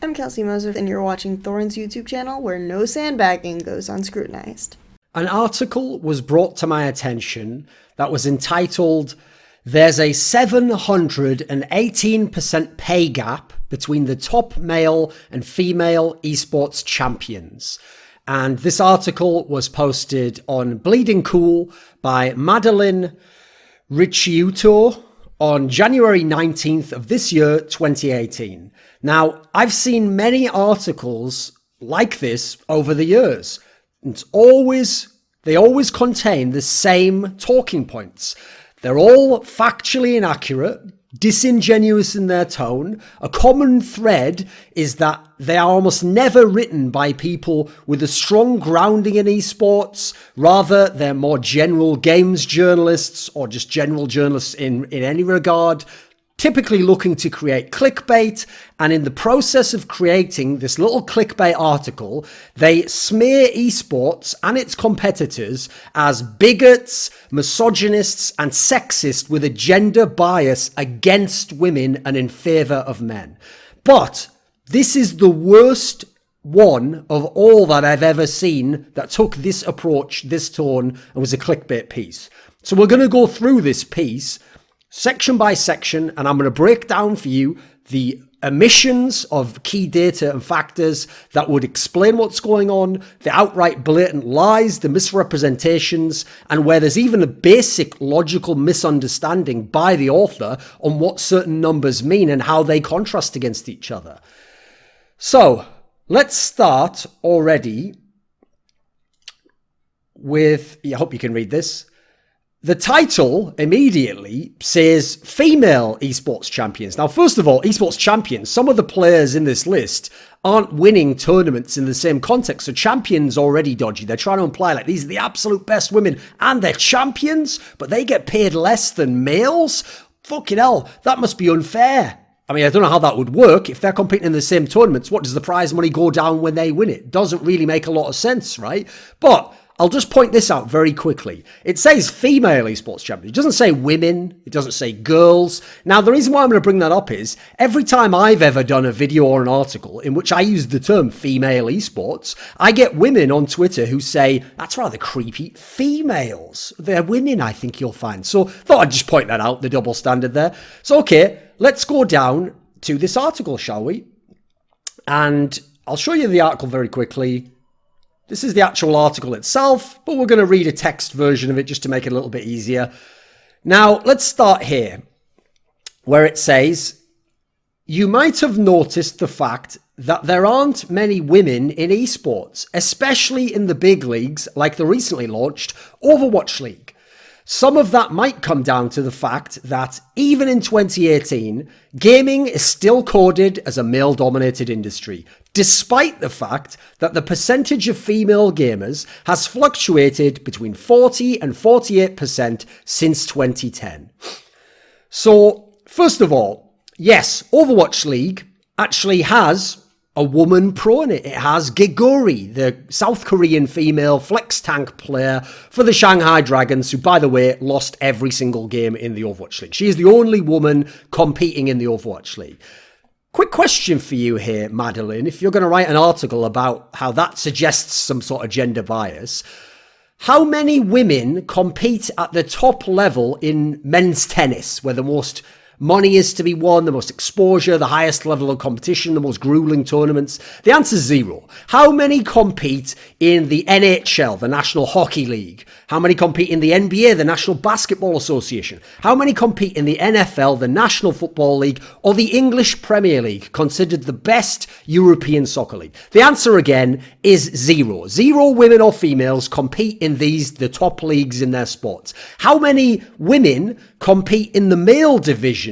I'm Kelsey Moser, and you're watching Thorin's YouTube channel, where no sandbagging goes unscrutinized. An article was brought to my attention that was entitled, "There's a 718% pay gap between the top male and female esports champions." And this article was posted on Bleeding Cool by Madeline Ricciuto on January 19th of this year, 2018. Now, I've seen many articles like this over the years. They always contain the same talking points. They're all factually inaccurate, disingenuous in their tone. A common thread is that they are almost never written by people with a strong grounding in esports. Rather, they're more general games journalists or just general journalists in any regard, typically looking to create clickbait. And in the process of creating this little clickbait article, they smear esports and its competitors as bigots, misogynists, and sexist with a gender bias against women and in favor of men. But this is the worst one of all that I've ever seen that took this approach, this tone, and was a clickbait piece. So we're going to go through this piece section by section, and I'm going to break down for you the omissions of key data and factors that would explain what's going on, the outright blatant lies, the misrepresentations, and where there's even a basic logical misunderstanding by the author on what certain numbers mean and how they contrast against each other. So let's start already with, I hope you can read this. The title immediately says female esports champions. Now, first of all, esports champions, some of the players in this list aren't winning tournaments in the same context. So champions already dodgy. They're trying to imply like these are the absolute best women and they're champions, but they get paid less than males. Fucking hell, that must be unfair. I mean, I don't know how that would work. If they're competing in the same tournaments, what does the prize money go down when they win it? Doesn't really make a lot of sense, right? But I'll just point this out very quickly. It says female esports champions. It doesn't say women. It doesn't say girls. Now, the reason why I'm going to bring that up is every time I've ever done a video or an article in which I use the term female esports, I get women on Twitter who say, that's rather creepy. Females. They're women, I think you'll find. So thought I'd just point that out, the double standard there. So, okay, let's go down to this article, shall we? And I'll show you the article very quickly. This is the actual article itself, but we're going to read a text version of it just to make it a little bit easier. Now, let's start here, where it says, you might have noticed the fact that there aren't many women in esports, especially in the big leagues like the recently launched Overwatch League. Some of that might come down to the fact that even in 2018, gaming is still coded as a male-dominated industry, despite the fact that the percentage of female gamers has fluctuated between 40 and 48% since 2010. So, first of all, yes, Overwatch League actually has a woman pro in it. It has Geguri, the South Korean female flex tank player for the Shanghai Dragons, who, by the way, lost every single game in the Overwatch League. She is the only woman competing in the Overwatch League. Quick question for you here, Madeline. If you're going to write an article about how that suggests some sort of gender bias, how many women compete at the top level in men's tennis, where the most money is to be won, the most exposure, the highest level of competition, the most grueling tournaments? The answer is 0. How many compete in the NHL, the National Hockey League? How many compete in the NBA, the National Basketball Association? How many compete in the NFL, the National Football League, or the English Premier League, considered the best European soccer league? The answer again is 0. 0 women or females compete in the top leagues in their sports. How many women compete in the male divisions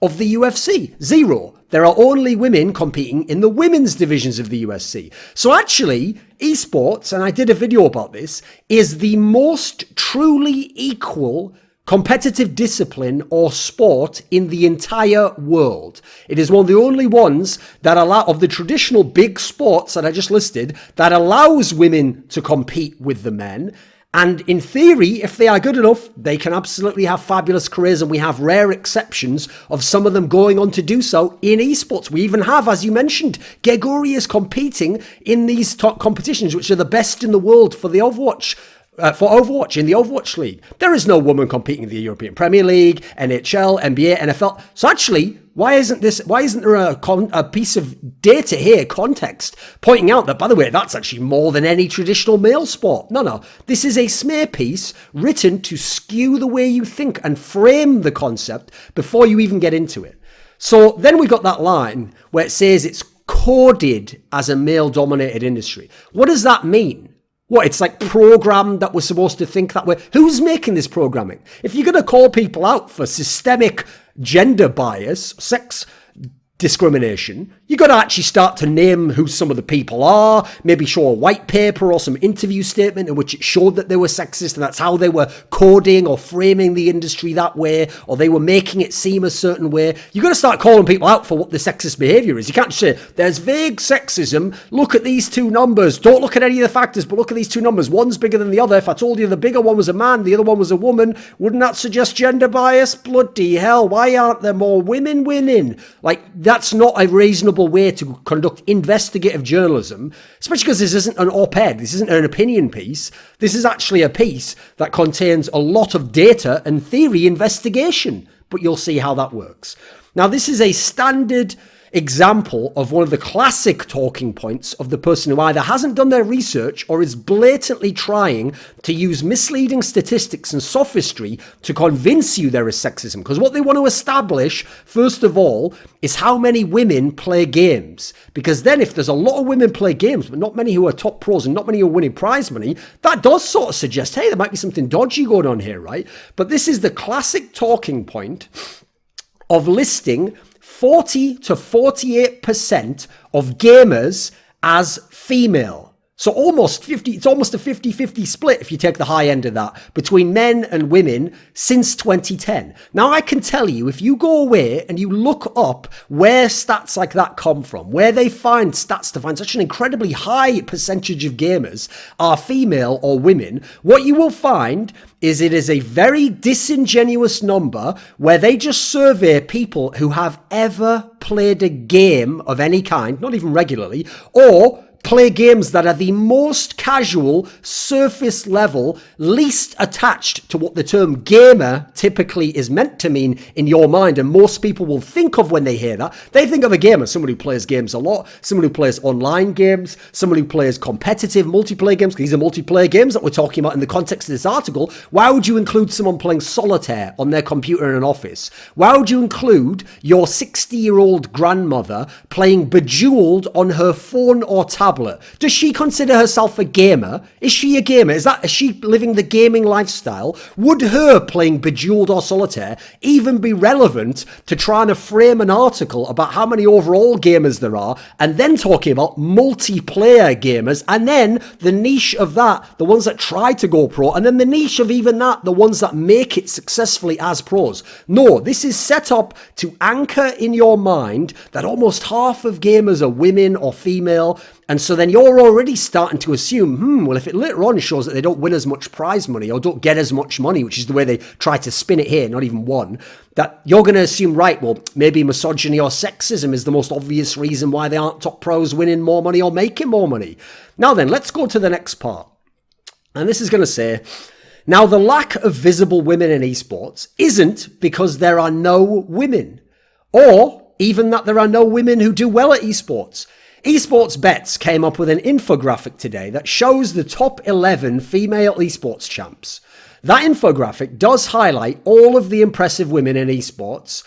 of the UFC? 0. There are only women competing in the women's divisions of the UFC. So actually, esports, and I did a video about this, is the most truly equal competitive discipline or sport in the entire world. It is one of the only ones that allow, of the traditional big sports that I just listed, that allows women to compete with the men. And in theory, if they are good enough, they can absolutely have fabulous careers. And we have rare exceptions of some of them going on to do so in esports. We even have, as you mentioned, Gregorius competing in these top competitions, which are the best in the world for the Overwatch. For Overwatch, in the Overwatch League. There is no woman competing in the European Premier League, NHL, NBA, NFL. So actually, why isn't there a piece of data here, context, pointing out that, by the way, that's actually more than any traditional male sport? No. This is a smear piece written to skew the way you think and frame the concept before you even get into it. So then we got that line where it says it's coded as a male-dominated industry. What does that mean? What, it's like programmed that we're supposed to think that way? Who's making this programming? If you're going to call people out for systemic gender bias, sex discrimination, you got to actually start to name who some of the people are, maybe show a white paper or some interview statement in which it showed that they were sexist and that's how they were coding or framing the industry that way, or they were making it seem a certain way. You got to start calling people out for what the sexist behavior is. You can't just say, there's vague sexism, look at these two numbers, don't look at any of the factors, but look at these two numbers, one's bigger than the other. If I told you the bigger one was a man, the other one was a woman, wouldn't that suggest gender bias? Bloody hell, why aren't there more women winning? Like, that's not a reasonable way to conduct investigative journalism, especially because this isn't an op-ed, this isn't an opinion piece, this is actually a piece that contains a lot of data and theory investigation, but you'll see how that works. Now, this is a standard example of one of the classic talking points of the person who either hasn't done their research or is blatantly trying to use misleading statistics and sophistry to convince you there is sexism. Because what they want to establish, first of all, is how many women play games. Because then if there's a lot of women play games, but not many who are top pros and not many who are winning prize money, that does sort of suggest, hey, there might be something dodgy going on here, right? But this is the classic talking point of listing 40 to 48% of gamers as female. So it's almost a 50-50 split if you take the high end of that between men and women since 2010. Now I can tell you, if you go away and you look up where stats like that come from, where they find stats to find such an incredibly high percentage of gamers are female or women, what you will find is it is a very disingenuous number where they just survey people who have ever played a game of any kind, not even regularly, or play games that are the most casual, surface level, least attached to what the term gamer typically is meant to mean in your mind. And most people will think of when they hear that, they think of a gamer, someone who plays games a lot, someone who plays online games, someone who plays competitive multiplayer games. These are multiplayer games that we're talking about in the context of this article. Why would you include someone playing solitaire on their computer in an office? Why would you include your 60-year-old grandmother playing Bejeweled on her phone or tablet? Does she consider herself a gamer? Is she a gamer? Is she living the gaming lifestyle? Would her playing Bejeweled or Solitaire even be relevant to trying to frame an article about how many overall gamers there are, and then talking about multiplayer gamers, and then the niche of that, the ones that try to go pro, and then the niche of even that, the ones that make it successfully as pros? No, this is set up to anchor in your mind that almost half of gamers are women or female. And so then you're already starting to assume, well, if it later on shows that they don't win as much prize money or don't get as much money, which is the way they try to spin it here, not even one, that you're going to assume, right, well, maybe misogyny or sexism is the most obvious reason why they aren't top pros winning more money or making more money. Now then, let's go to the next part. And this is going to say, now the lack of visible women in esports isn't because there are no women, or even that there are no women who do well at esports. Esports Bets came up with an infographic today that shows the top 11 female esports champs. That infographic does highlight all of the impressive women in esports,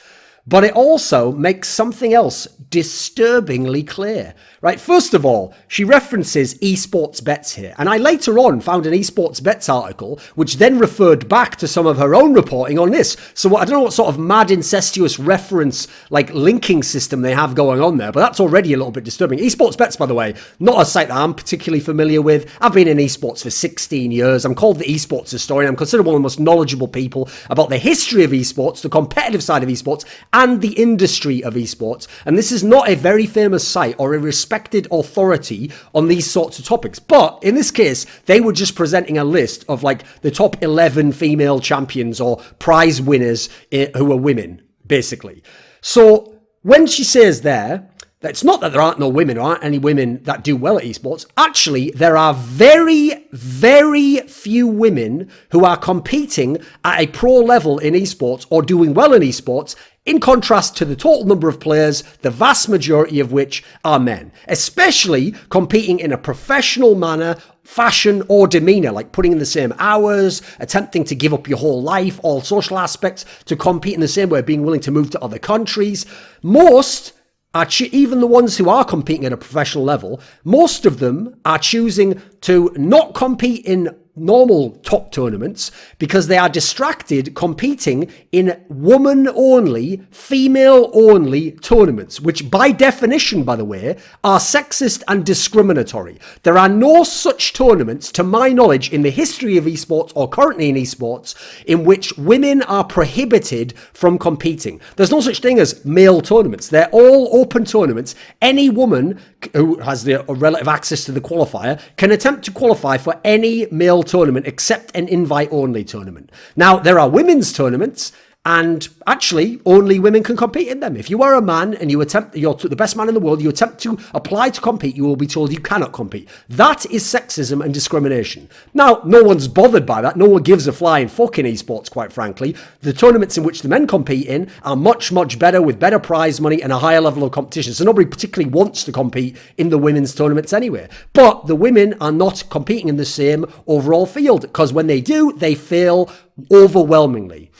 but it also makes something else disturbingly clear, right? First of all, she references Esports Bets here, and I later on found an Esports Bets article which then referred back to some of her own reporting on this. So I don't know what sort of mad incestuous reference like linking system they have going on there, but that's already a little bit disturbing. Esports Bets, by the way, not a site that I'm particularly familiar with. I've been in esports for 16 years. I'm called the esports historian. I'm considered one of the most knowledgeable people about the history of esports, the competitive side of esports, and the industry of esports. And this is not a very famous site or a respected authority on these sorts of topics. But in this case, they were just presenting a list of like the top 11 female champions or prize winners who are women, basically. So when she says there, it's not that there aren't no women, or aren't any women that do well at esports. Actually, there are very, very few women who are competing at a pro level in esports or doing well in esports, in contrast to the total number of players, the vast majority of which are men, especially competing in a professional manner, fashion or demeanor, like putting in the same hours, attempting to give up your whole life, all social aspects, to compete in the same way, being willing to move to other countries. Most are even the ones who are competing at a professional level, most of them are choosing to not compete in normal top tournaments because they are distracted competing in woman-only, female-only tournaments, which by definition, by the way, are sexist and discriminatory. There are no such tournaments, to my knowledge, in the history of esports or currently in esports, in which women are prohibited from competing. There's no such thing as male tournaments. They're all open tournaments. Any woman who has the relative access to the qualifier can attempt to qualify for any male tournament except an invite-only tournament. Now, there are women's tournaments, and actually, only women can compete in them. If you are a man and you're the best man in the world, you attempt to apply to compete, you will be told you cannot compete. That is sexism and discrimination. Now, no one's bothered by that. No one gives a flying fuck in esports, quite frankly. The tournaments in which the men compete in are much, much better, with better prize money and a higher level of competition. So nobody particularly wants to compete in the women's tournaments anyway. But the women are not competing in the same overall field, because when they do, they fail overwhelmingly.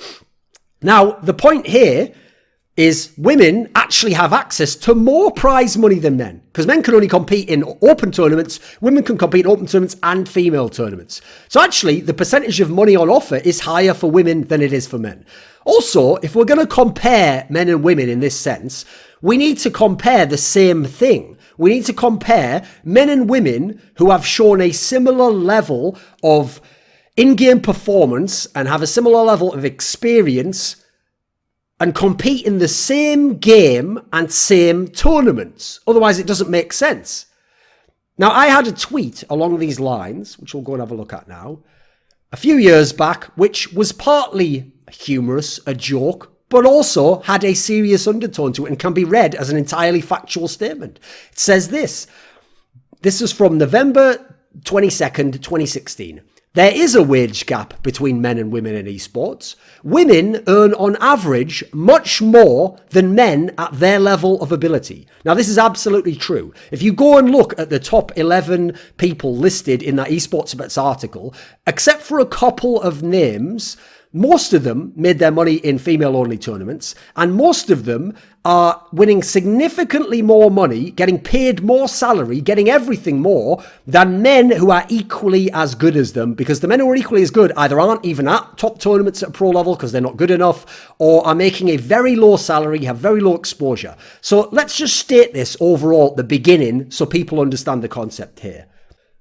Now, the point here is women actually have access to more prize money than men, because men can only compete in open tournaments, women can compete in open tournaments and female tournaments. So actually, the percentage of money on offer is higher for women than it is for men. Also, if we're going to compare men and women in this sense, we need to compare the same thing. We need to compare men and women who have shown a similar level of in-game performance and have a similar level of experience and compete in the same game and same tournaments. Otherwise, it doesn't make sense. Now, I had a tweet along these lines, which we'll go and have a look at now, a few years back, which was partly humorous, a joke, but also had a serious undertone to it and can be read as an entirely factual statement. It says this. This is from November 22nd, 2016. There is a wage gap between men and women in esports. Women earn on average much more than men at their level of ability. Now, this is absolutely true. If you go and look at the top 11 people listed in that Esports Bets article, except for a couple of names, most of them made their money in female-only tournaments, and most of them are winning significantly more money, getting paid more salary, getting everything more than men who are equally as good as them, because the men who are equally as good either aren't even at top tournaments at pro level because they're not good enough, or are making a very low salary, have very low exposure. So let's just state this overall at the beginning so people understand the concept here.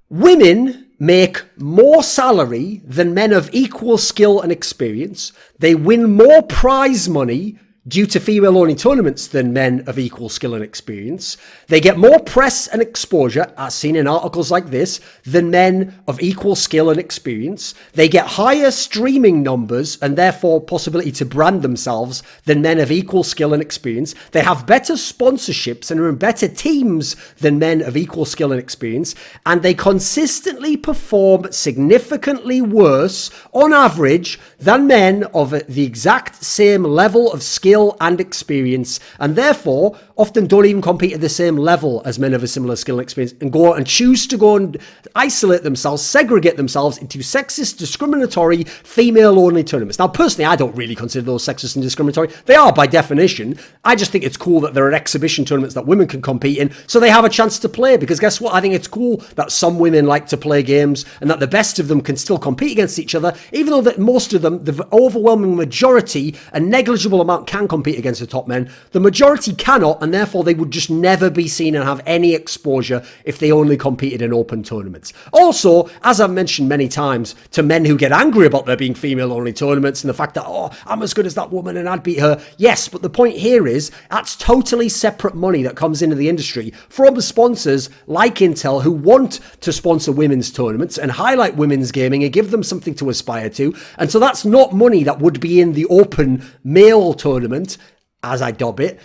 Women make more salary than men of equal skill and experience. They win more prize money due to female-only tournaments than men of equal skill and experience. They get more press and exposure, as seen in articles like this, than men of equal skill and experience. They get higher streaming numbers and therefore possibility to brand themselves than men of equal skill and experience. They have better sponsorships and are in better teams than men of equal skill and experience. And they consistently perform significantly worse, on average, than men of the exact same level of skill and experience, and therefore often don't even compete at the same level as men of a similar skill and experience, and go and choose to go and isolate themselves, segregate themselves into sexist, discriminatory, female-only tournaments. Now, personally, I don't really consider those sexist and discriminatory. They are by definition. I just think it's cool that there are exhibition tournaments that women can compete in, so they have a chance to play, because guess what? I think it's cool that some women like to play games, and that the best of them can still compete against each other, even though that most of them, the overwhelming majority, a negligible amount, can can compete against the top men. The majority cannot, and therefore they would just never be seen and have any exposure if they only competed in open tournaments. Also, as I've mentioned many times, to men who get angry about there being female-only tournaments and the fact that, oh, I'm as good as that woman and I'd beat her. Yes, but the point here is that's totally separate money that comes into the industry from the sponsors like Intel who want to sponsor women's tournaments and highlight women's gaming and give them something to aspire to. And so that's not money that would be in the open male tournament, as I dub it.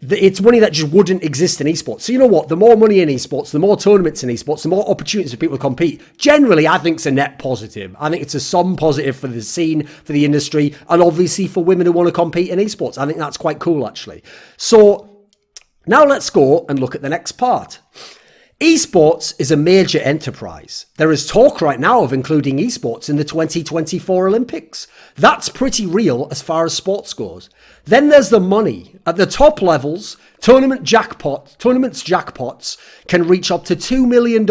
It's money that just wouldn't exist in esports. So you know what? The more money in esports, the more tournaments in esports, the more opportunities for people to compete. Generally, I think it's a net positive. I think it's a sum positive for the scene, for the industry, and obviously for women who want to compete in esports. I think that's quite cool, actually. So now let's go and look at the next part. Esports is a major enterprise. There is talk right now of including esports in the 2024 Olympics. That's pretty real as far as sports goes. Then there's the money. At the top levels, tournaments jackpots can reach up to $2 million.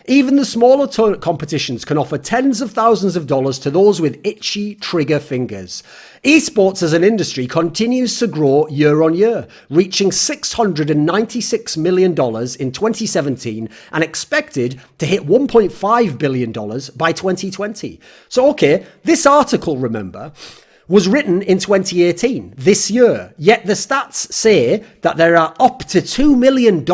Even the smaller competitions can offer tens of thousands of dollars to those with itchy trigger fingers. Esports as an industry continues to grow year on year, reaching $696 million in 2017 and expected to hit $1.5 billion by 2020. So, okay, this article, remember, was written in 2018, this year. Yet the stats say that there are up to $2 million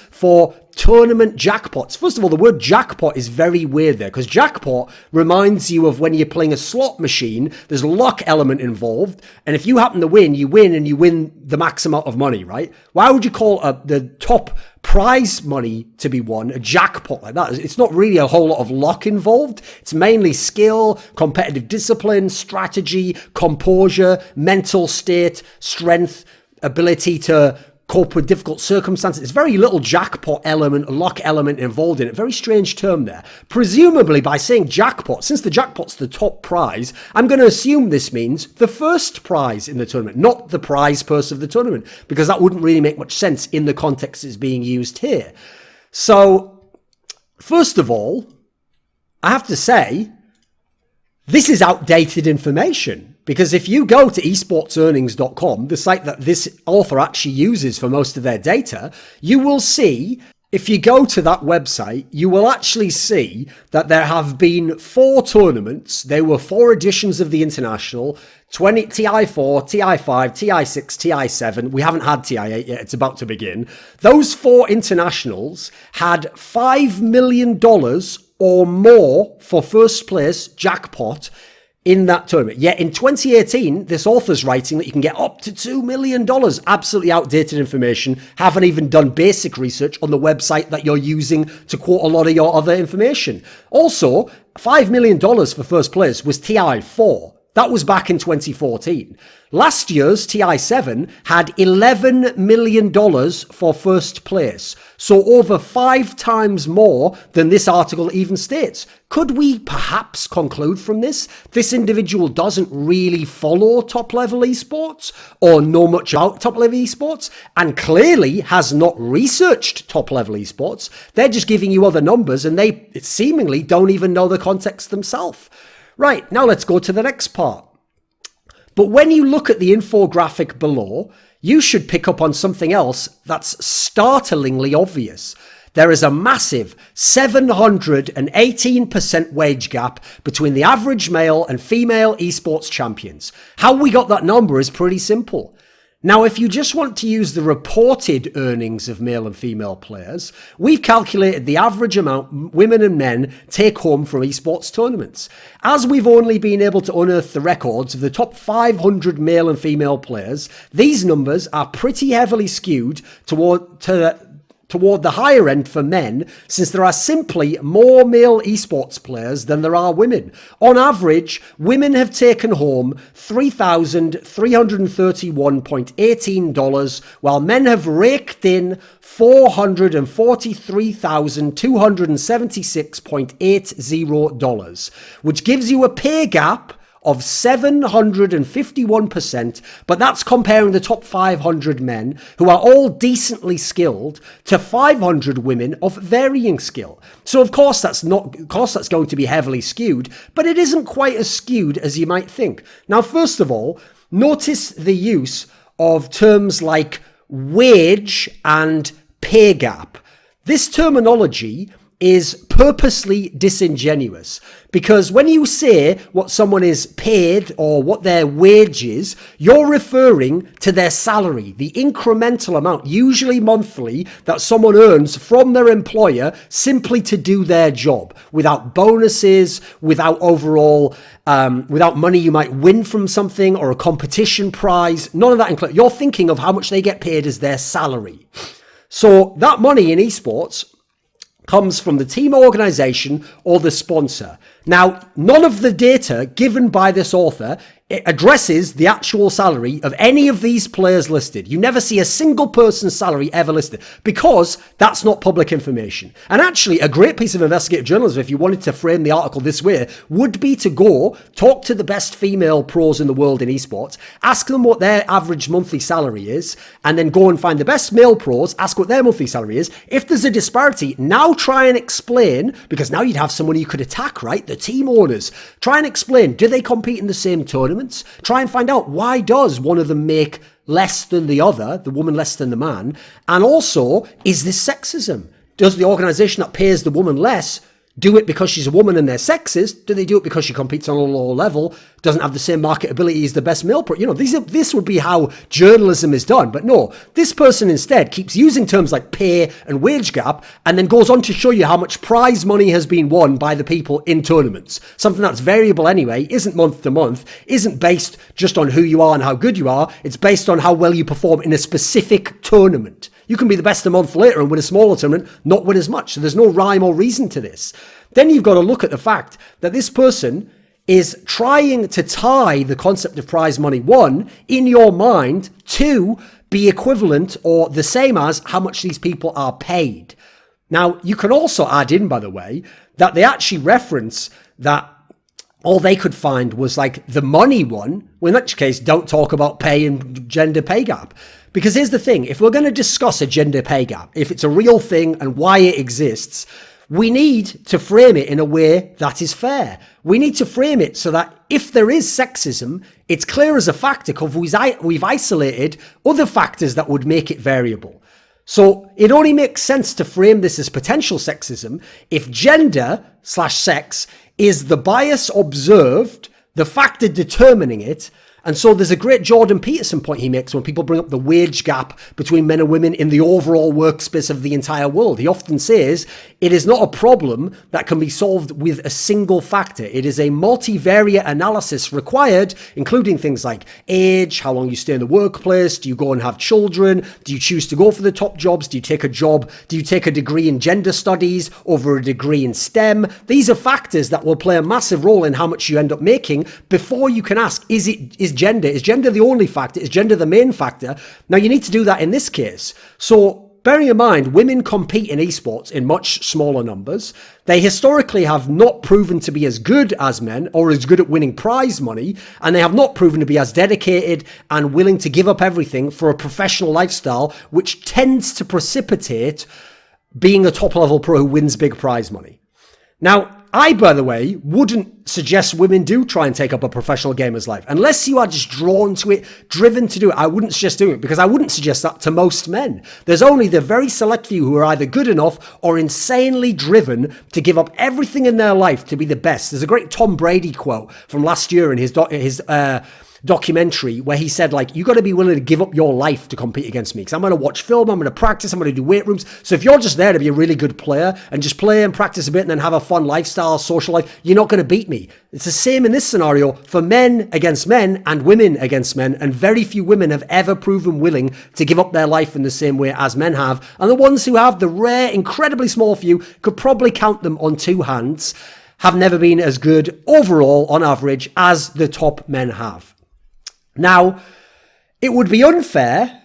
for tournament jackpots. First of all, the word jackpot is very weird there because jackpot reminds you of when you're playing a slot machine. There's a luck element involved. And if you happen to win, you win the max amount of money, right? Why would you call the top prize money to be won a jackpot like that? It's not really a whole lot of luck involved. It's mainly skill, competitive discipline, strategy, composure, mental state, strength, ability to cope with difficult circumstances. There's very little jackpot element, luck element involved in it. Very strange term there. Presumably by saying jackpot, since the jackpot's the top prize, I'm going to assume this means the first prize in the tournament, not the prize purse of the tournament, because that wouldn't really make much sense in the context it's being used here. So, first of all, I have to say, this is outdated information. Because if you go to esportsearnings.com, the site that this author actually uses for most of their data, you will see, if you go to that website, you will actually see that there have been 4 tournaments. There were 4 editions of the International, TI4, TI5, TI6, TI7. We haven't had TI8 yet. It's about to begin. Those 4 internationals had $5 million or more for first place jackpot in that tournament. Yet in 2018, this author's writing that you can get up to $2 million. Absolutely outdated information. Haven't even done basic research on the website that you're using to quote a lot of your other information. Also, $5 million for first place was TI4. That was back in 2014. Last year's TI7 had $11 million for first place. So over 5 times more than this article even states. Could we perhaps conclude from this individual doesn't really follow top-level esports or know much about top-level esports and clearly has not researched top-level esports? They're just giving you other numbers and they seemingly don't even know the context themselves. Right, now let's go to the next part. But when you look at the infographic below, you should pick up on something else that's startlingly obvious. There is a massive 718% wage gap between the average male and female esports champions. How we got that number is pretty simple. Now, if you just want to use the reported earnings of male and female players, we've calculated the average amount women and men take home from esports tournaments. As we've only been able to unearth the records of the top 500 male and female players, these numbers are pretty heavily skewed toward the higher end for men, since there are simply more male esports players than there are women. On average, women have taken home $3,331.18, while men have raked in $443,276.80, which gives you a pay gap of 751%, but that's comparing the top 500 men, who are all decently skilled, to 500 women of varying skill. So of course that's going to be heavily skewed, but it isn't quite as skewed as you might think. Now, first of all, notice the use of terms like wage and pay gap. This terminology is purposely disingenuous, because when you say what someone is paid or what their wage is, you're referring to their salary, the incremental amount, usually monthly, that someone earns from their employer simply to do their job, without bonuses, without overall, without money you might win from something or a competition prize, none of that included. You're thinking of how much they get paid as their salary. So that money in esports comes from the team organization or the sponsor. Now, none of the data given by this author addresses the actual salary of any of these players listed. You never see a single person's salary ever listed, because that's not public information. And actually, a great piece of investigative journalism, if you wanted to frame the article this way, would be to go talk to the best female pros in the world in esports, ask them what their average monthly salary is, and then go and find the best male pros, ask what their monthly salary is. If there's a disparity, now try and explain, because now you'd have someone you could attack, right? The team owners. Try and explain, do they compete in the same tournaments? Try and find out, why does one of them make less than the other, the woman less than the man? And also, is this sexism? Does the organization that pays the woman less do it because she's a woman and they're sexist? Do they do it because she competes on a lower level, doesn't have the same marketability as the best male pro? You know, this would be how journalism is done. But no, this person instead keeps using terms like pay and wage gap, and then goes on to show you how much prize money has been won by the people in tournaments. Something that's variable anyway, isn't month to month, isn't based just on who you are and how good you are. It's based on how well you perform in a specific tournament. You can be the best a month later and win a smaller tournament, not win as much. So there's no rhyme or reason to this. Then you've got to look at the fact that this person is trying to tie the concept of prize money, one, in your mind, two, be equivalent or the same as how much these people are paid. Now, you can also add in, by the way, that they actually reference that all they could find was like the money one, in which case don't talk about pay and gender pay gap. Because here's the thing, if we're going to discuss a gender pay gap, if it's a real thing and why it exists, we need to frame it in a way that is fair. We need to frame it so that if there is sexism, it's clear as a factor, because we've isolated other factors that would make it variable. So it only makes sense to frame this as potential sexism if gender/sex is the bias observed, the factor determining it. And so there's a great Jordan Peterson point he makes when people bring up the wage gap between men and women in the overall workspace of the entire world. He often says it is not a problem that can be solved with a single factor. It is a multivariate analysis required, including things like age, how long you stay in the workplace, do you go and have children, do you choose to go for the top jobs, do you take a job, do you take a degree in gender studies over a degree in STEM? These are factors that will play a massive role in how much you end up making before you can ask, is gender the only factor? Is gender the main factor? Now, you need to do that in this case. So bearing in mind, women compete in esports in much smaller numbers. They historically have not proven to be as good as men or as good at winning prize money, and they have not proven to be as dedicated and willing to give up everything for a professional lifestyle, which tends to precipitate being a top-level pro who wins big prize money. Now, I, by the way, wouldn't suggest women do try and take up a professional gamer's life. Unless you are just drawn to it, driven to do it, I wouldn't suggest doing it, because I wouldn't suggest that to most men. There's only the very select few who are either good enough or insanely driven to give up everything in their life to be the best. There's a great Tom Brady quote from last year in his documentary where he said, like, you got to be willing to give up your life to compete against me, because I'm going to watch film, I'm going to practice, I'm going to do weight rooms. So if you're just there to be a really good player and just play and practice a bit and then have a fun lifestyle, social life, you're not going to beat me. It's the same in this scenario for men against men and women against men, and very few women have ever proven willing to give up their life in the same way as men have. And the ones who have, the rare, incredibly small few, could probably count them on two hands, have never been as good overall on average as the top men have. Now, it would be unfair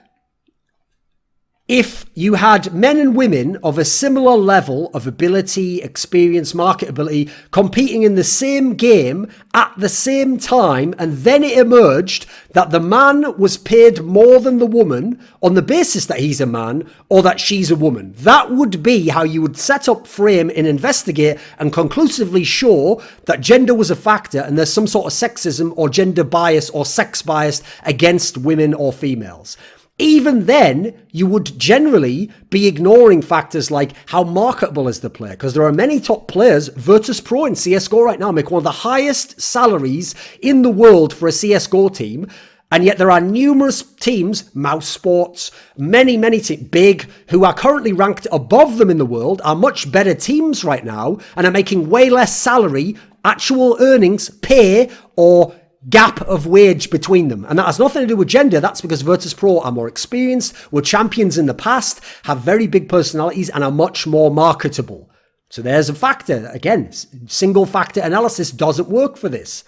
if you had men and women of a similar level of ability, experience, marketability competing in the same game at the same time, and then it emerged that the man was paid more than the woman on the basis that he's a man or that she's a woman. That would be how you would set up, frame, and investigate and conclusively show that gender was a factor and there's some sort of sexism or gender bias or sex bias against women or females. Even then, you would generally be ignoring factors like how marketable is the player, because there are many top players. Virtus Pro in CSGO right now make one of the highest salaries in the world for a CSGO team, and yet there are numerous teams, Mouse Sports, many teams, big, who are currently ranked above them in the world, are much better teams right now, and are making way less salary, actual earnings, pay, or gap of wage between them. And that has nothing to do with gender. That's because Virtus Pro are more experienced, were champions in the past, have very big personalities, and are much more marketable. So there's a factor. Again, single factor analysis doesn't work for this.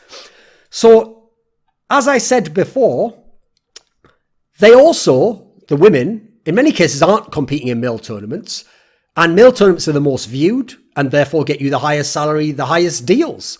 So, as I said before, they also, the women, in many cases aren't competing in male tournaments, and male tournaments are the most viewed, and therefore get you the highest salary, the highest deals.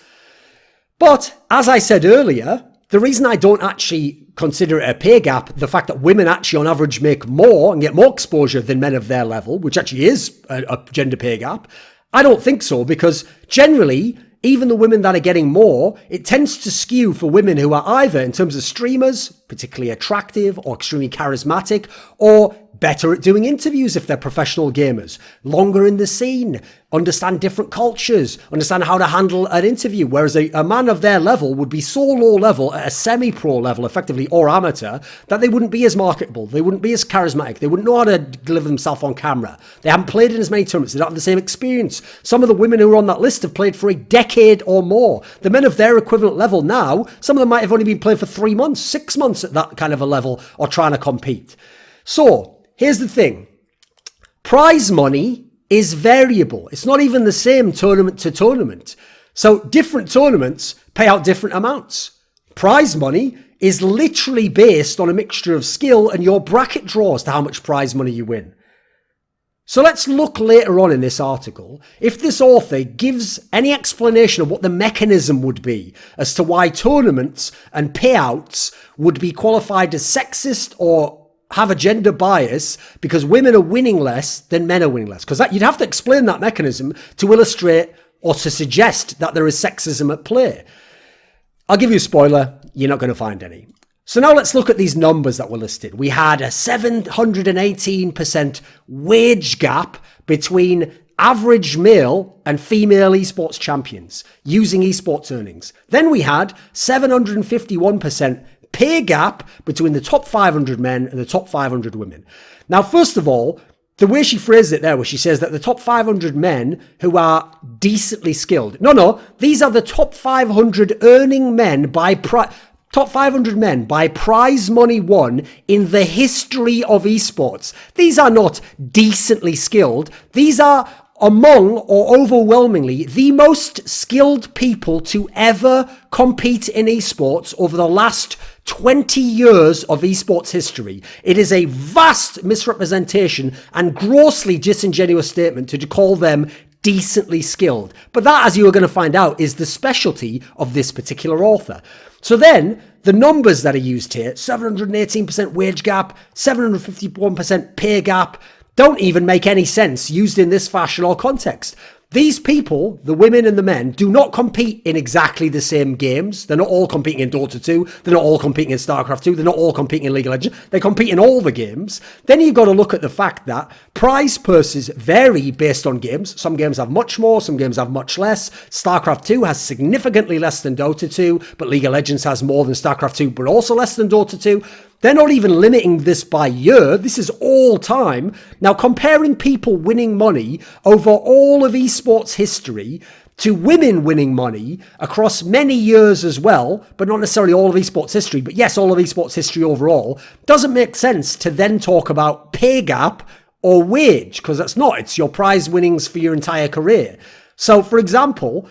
But, as I said earlier, the reason I don't actually consider it a pay gap, the fact that women actually on average make more and get more exposure than men of their level, which actually is a gender pay gap, I don't think so, because generally, even the women that are getting more, it tends to skew for women who are either, in terms of streamers, particularly attractive or extremely charismatic, or better at doing interviews if they're professional gamers, longer in the scene, understand different cultures, understand how to handle an interview, whereas a man of their level would be so low level at a semi-pro level, effectively, or amateur, that they wouldn't be as marketable, they wouldn't be as charismatic, they wouldn't know how to deliver themselves on camera, they haven't played in as many tournaments, they don't have the same experience. Some of the women who are on that list have played for a decade or more. The men of their equivalent level now, some of them might have only been playing for 3 months, 6 months at that kind of a level, or trying to compete. So, here's the thing. Prize money is variable. It's not even the same tournament to tournament. So different tournaments pay out different amounts. Prize money is literally based on a mixture of skill and your bracket draws to how much prize money you win. So let's look later on in this article if this author gives any explanation of what the mechanism would be as to why tournaments and payouts would be qualified as sexist or have a gender bias because women are winning less than men are winning less. Because you'd have to explain that mechanism to illustrate or to suggest that there is sexism at play. I'll give you a spoiler, you're not going to find any. So now let's look at these numbers that were listed. We had a 718% wage gap between average male and female esports champions using esports earnings. Then we had 751% pay gap between the top 500 men and the top 500 women. Now, first of all, the way she phrased it there, where she says that the top 500 men who are decently skilled. No, these are the top 500 earning men by top 500 men by prize money won in the history of esports. These are not decently skilled. These are among or overwhelmingly the most skilled people to ever compete in esports over the last 20 years of esports history. It is a vast misrepresentation and grossly disingenuous statement to call them decently skilled. But that, as you are going to find out, is the specialty of this particular author. So then, the numbers that are used here, 718% wage gap, 751% pay gap, don't even make any sense used in this fashion or context. These people, the women and the men, do not compete in exactly the same games. They're not all competing in Dota 2. They're not all competing in Starcraft 2. They're not all competing in League of Legends. They compete in all the games. Then you've got to look at the fact that prize purses vary based on games. Some games have much more. Some games have much less. Starcraft 2 has significantly less than Dota 2, but League of Legends has more than Starcraft 2, but also less than Dota 2. They're not even limiting this by year. This is all time. Now, comparing people winning money over all of esports history to women winning money across many years as well, but not necessarily all of esports history, but yes, all of esports history overall, doesn't make sense to then talk about pay gap or wage, because that's not. It's your prize winnings for your entire career. So, for example,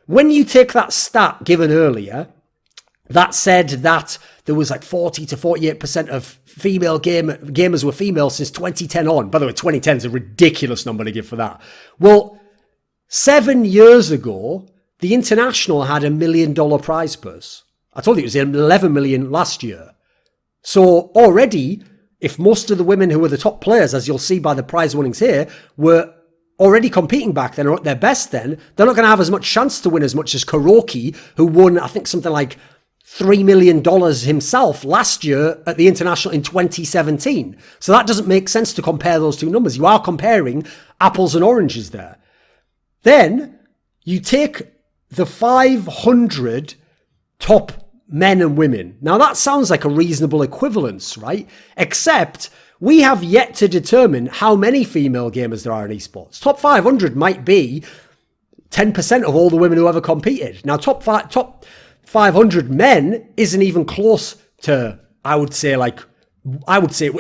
when you take that stat given earlier, that said that there was like 40 to 48% of female gamers were female since 2010 on. By the way, 2010 is a ridiculous number to give for that. Well, 7 years ago, the International had $1 million prize purse. I told you it was 11 million last year. So already, if most of the women who were the top players, as you'll see by the prize winnings here, were already competing back then or at their best then, they're not going to have as much chance to win as much as Kuroki, who won, I think, something like $3 million himself last year at the International in 2017. So that doesn't make sense to compare those two numbers. You are comparing apples and oranges there. Then you take the 500 top men and women. Now that sounds like a reasonable equivalence, right? Except we have yet to determine how many female gamers there are in esports. Top 500 might be 10% of all the women who ever competed. Now top 500 men isn't even close to, I would say it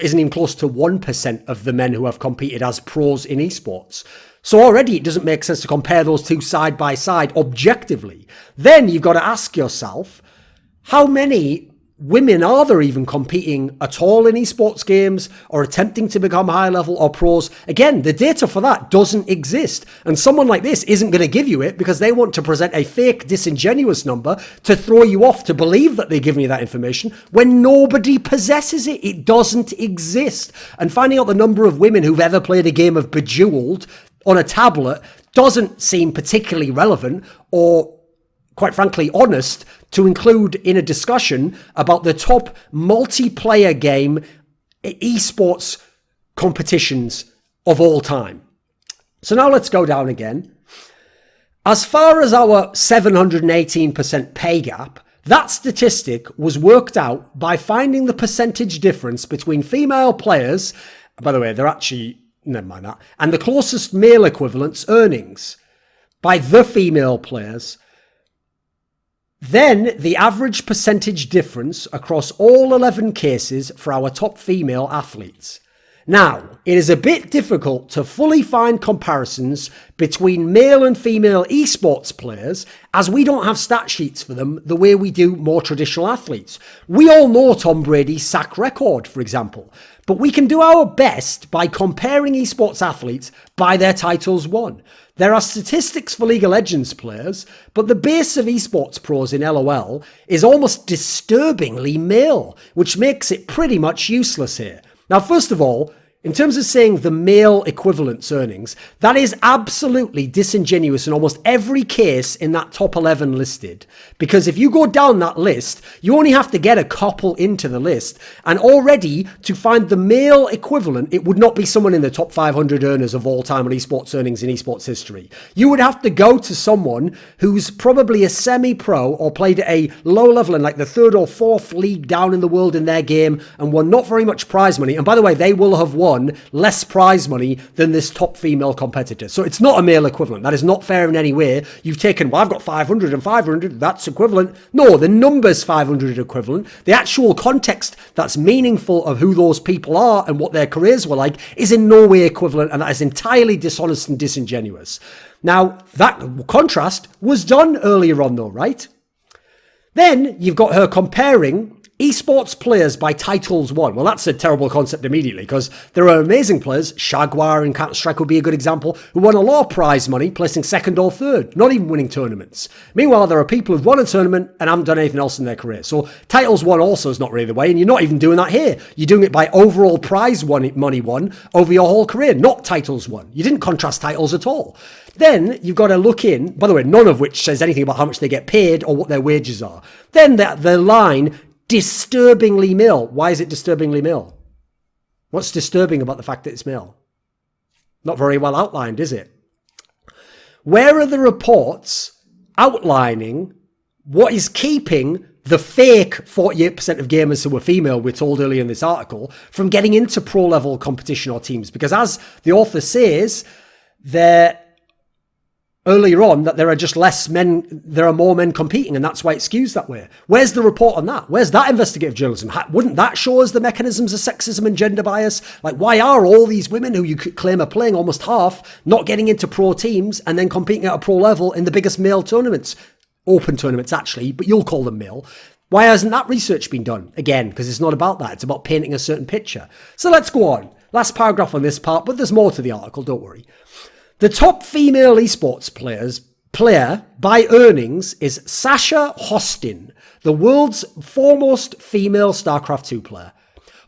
isn't even close to 1% of the men who have competed as pros in esports. So already it doesn't make sense to compare those two side by side objectively. Then you've got to ask yourself, how many women are there even competing at all in esports games or attempting to become high level or pros? Again, the data for that doesn't exist. And someone like this isn't going to give you it because they want to present a fake, disingenuous number to throw you off to believe that they're giving you that information when nobody possesses it. It doesn't exist. And finding out the number of women who've ever played a game of Bejeweled on a tablet doesn't seem particularly relevant or, quite frankly, honest to include in a discussion about the top multiplayer game esports competitions of all time. So now let's go down again. As far as our 718% pay gap, that statistic was worked out by finding the percentage difference between female players, by the way, they're actually, never mind that, and the closest male equivalent's earnings by the female players. Then the average percentage difference across all 11 cases for our top female athletes. Now, it is a bit difficult to fully find comparisons between male and female esports players as we don't have stat sheets for them the way we do more traditional athletes. We all know Tom Brady's sack record, for example, but we can do our best by comparing esports athletes by their titles won. There are statistics for League of Legends players, but the base of esports pros in LOL is almost disturbingly male, which makes it pretty much useless here. Now, first of all, in terms of saying the male equivalence earnings, that is absolutely disingenuous in almost every case in that top 11 listed. Because if you go down that list, you only have to get a couple into the list. And already, to find the male equivalent, it would not be someone in the top 500 earners of all time on esports earnings in esports history. You would have to go to someone who's probably a semi-pro or played at a low level in like the third or fourth league down in the world in their game and won not very much prize money. And by the way, they will have won less prize money than this top female competitor. So it's not a male equivalent. That is not fair in any way. You've taken, well, I've got 500 and 500, that's equivalent. No, the number's 500 equivalent. The actual context that's meaningful of who those people are and what their careers were like is in no way equivalent, and that is entirely dishonest and disingenuous. Now, that contrast was done earlier on though, right? Then you've got her comparing esports players by titles won. Well, that's a terrible concept immediately because there are amazing players, Shagwar in Counter-Strike would be a good example, who won a lot of prize money, placing second or third, not even winning tournaments. Meanwhile, there are people who've won a tournament and haven't done anything else in their career. So titles won also is not really the way, and you're not even doing that here. You're doing it by overall prize money won over your whole career, not titles won. You didn't contrast titles at all. Then you've got to look in, by the way, none of which says anything about how much they get paid or what their wages are. Then the line, disturbingly male. Why is it disturbingly male? What's disturbing about the fact that it's male? Not very well outlined, is it? Where are the reports outlining what is keeping the fake 48% of gamers who were female, we're told earlier in this article, from getting into pro-level competition or teams? Because as the author says, earlier on that there are just less men, there are more men competing, and that's why it skews that way. Where's the report on that? Where's that investigative journalism? Wouldn't that show us the mechanisms of sexism and gender bias? Like, why are all these women who you could claim are playing almost half not getting into pro teams and then competing at a pro level in the biggest male tournaments? Open tournaments, actually, but you'll call them male. Why hasn't that research been done? Again, because it's not about that. It's about painting a certain picture. So let's go on. Last paragraph on this part, but there's more to the article, don't worry. The top female esports player by earnings is Sasha Hostin, the world's foremost female StarCraft 2 player.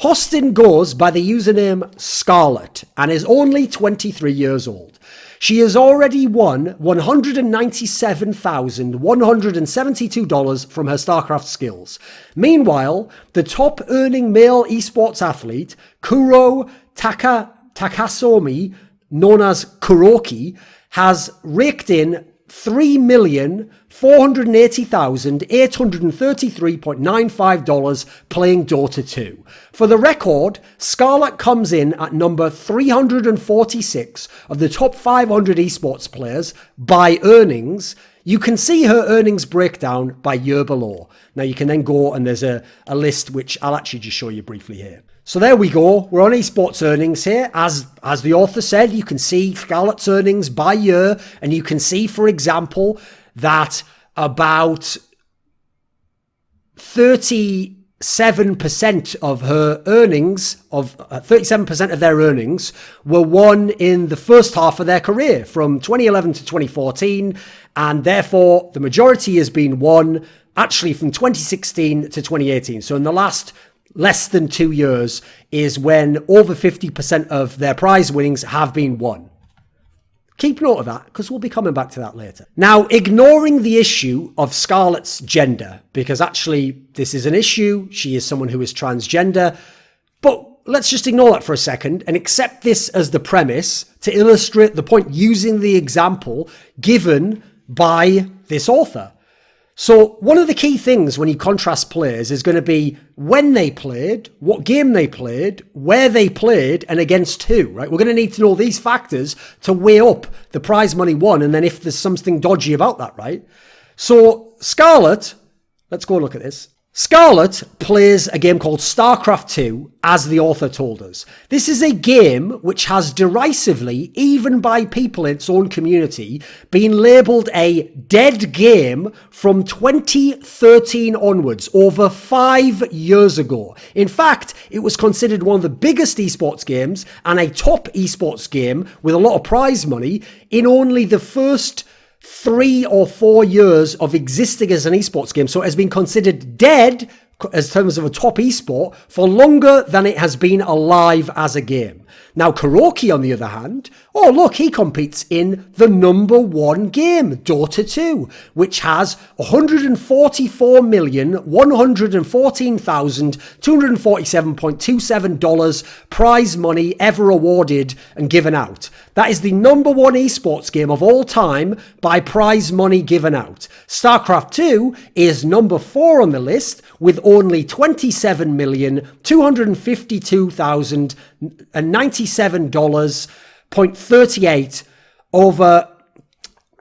Hostin goes by the username Scarlet and is only 23 years old. She has already won $197,172 from her StarCraft skills. Meanwhile, the top earning male esports athlete, Kuro Takasomi, known as Kuroki, has raked in $3,480,833.95 playing Dota 2. For the record, Scarlet comes in at number 346 of the top 500 esports players by earnings. You can see her earnings breakdown by year below. Now you can then go and there's a list which I'll actually just show you briefly here. So there we go. We're on esports earnings here. As the author said, you can see Scarlet's earnings by year, and you can see, for example, that about 37% of her earnings, 37% of their earnings were won in the first half of their career from 2011 to 2014. And therefore, the majority has been won actually from 2016 to 2018. So in the last less than 2 years is when over 50% of their prize winnings have been won. Keep note of that, because we'll be coming back to that later. Now, ignoring the issue of Scarlet's gender, because actually this is an issue. She is someone who is transgender. But let's just ignore that for a second and accept this as the premise to illustrate the point using the example given by this author. So one of the key things when you contrast players is going to be when they played, what game they played, where they played, and against who, right? We're going to need to know these factors to weigh up the prize money won, and then if there's something dodgy about that, right? So Scarlet, let's go and look at this. Scarlet plays a game called Starcraft 2, as the author told us. This is a game which has derisively, even by people in its own community, been labelled a dead game from 2013 onwards, over 5 years ago. In fact, it was considered one of the biggest esports games and a top esports game with a lot of prize money in only the first 3 or 4 years of existing as an esports game. So it has been considered dead as terms of a top esport for longer than it has been alive as a game. Now, Kuroki, on the other hand, oh, look, he competes in the number one game, Dota 2, which has $144,114,247.27 prize money ever awarded and given out. That is the number one esports game of all time by prize money given out. StarCraft 2 is number 4 on the list with only $27,252,097.38 over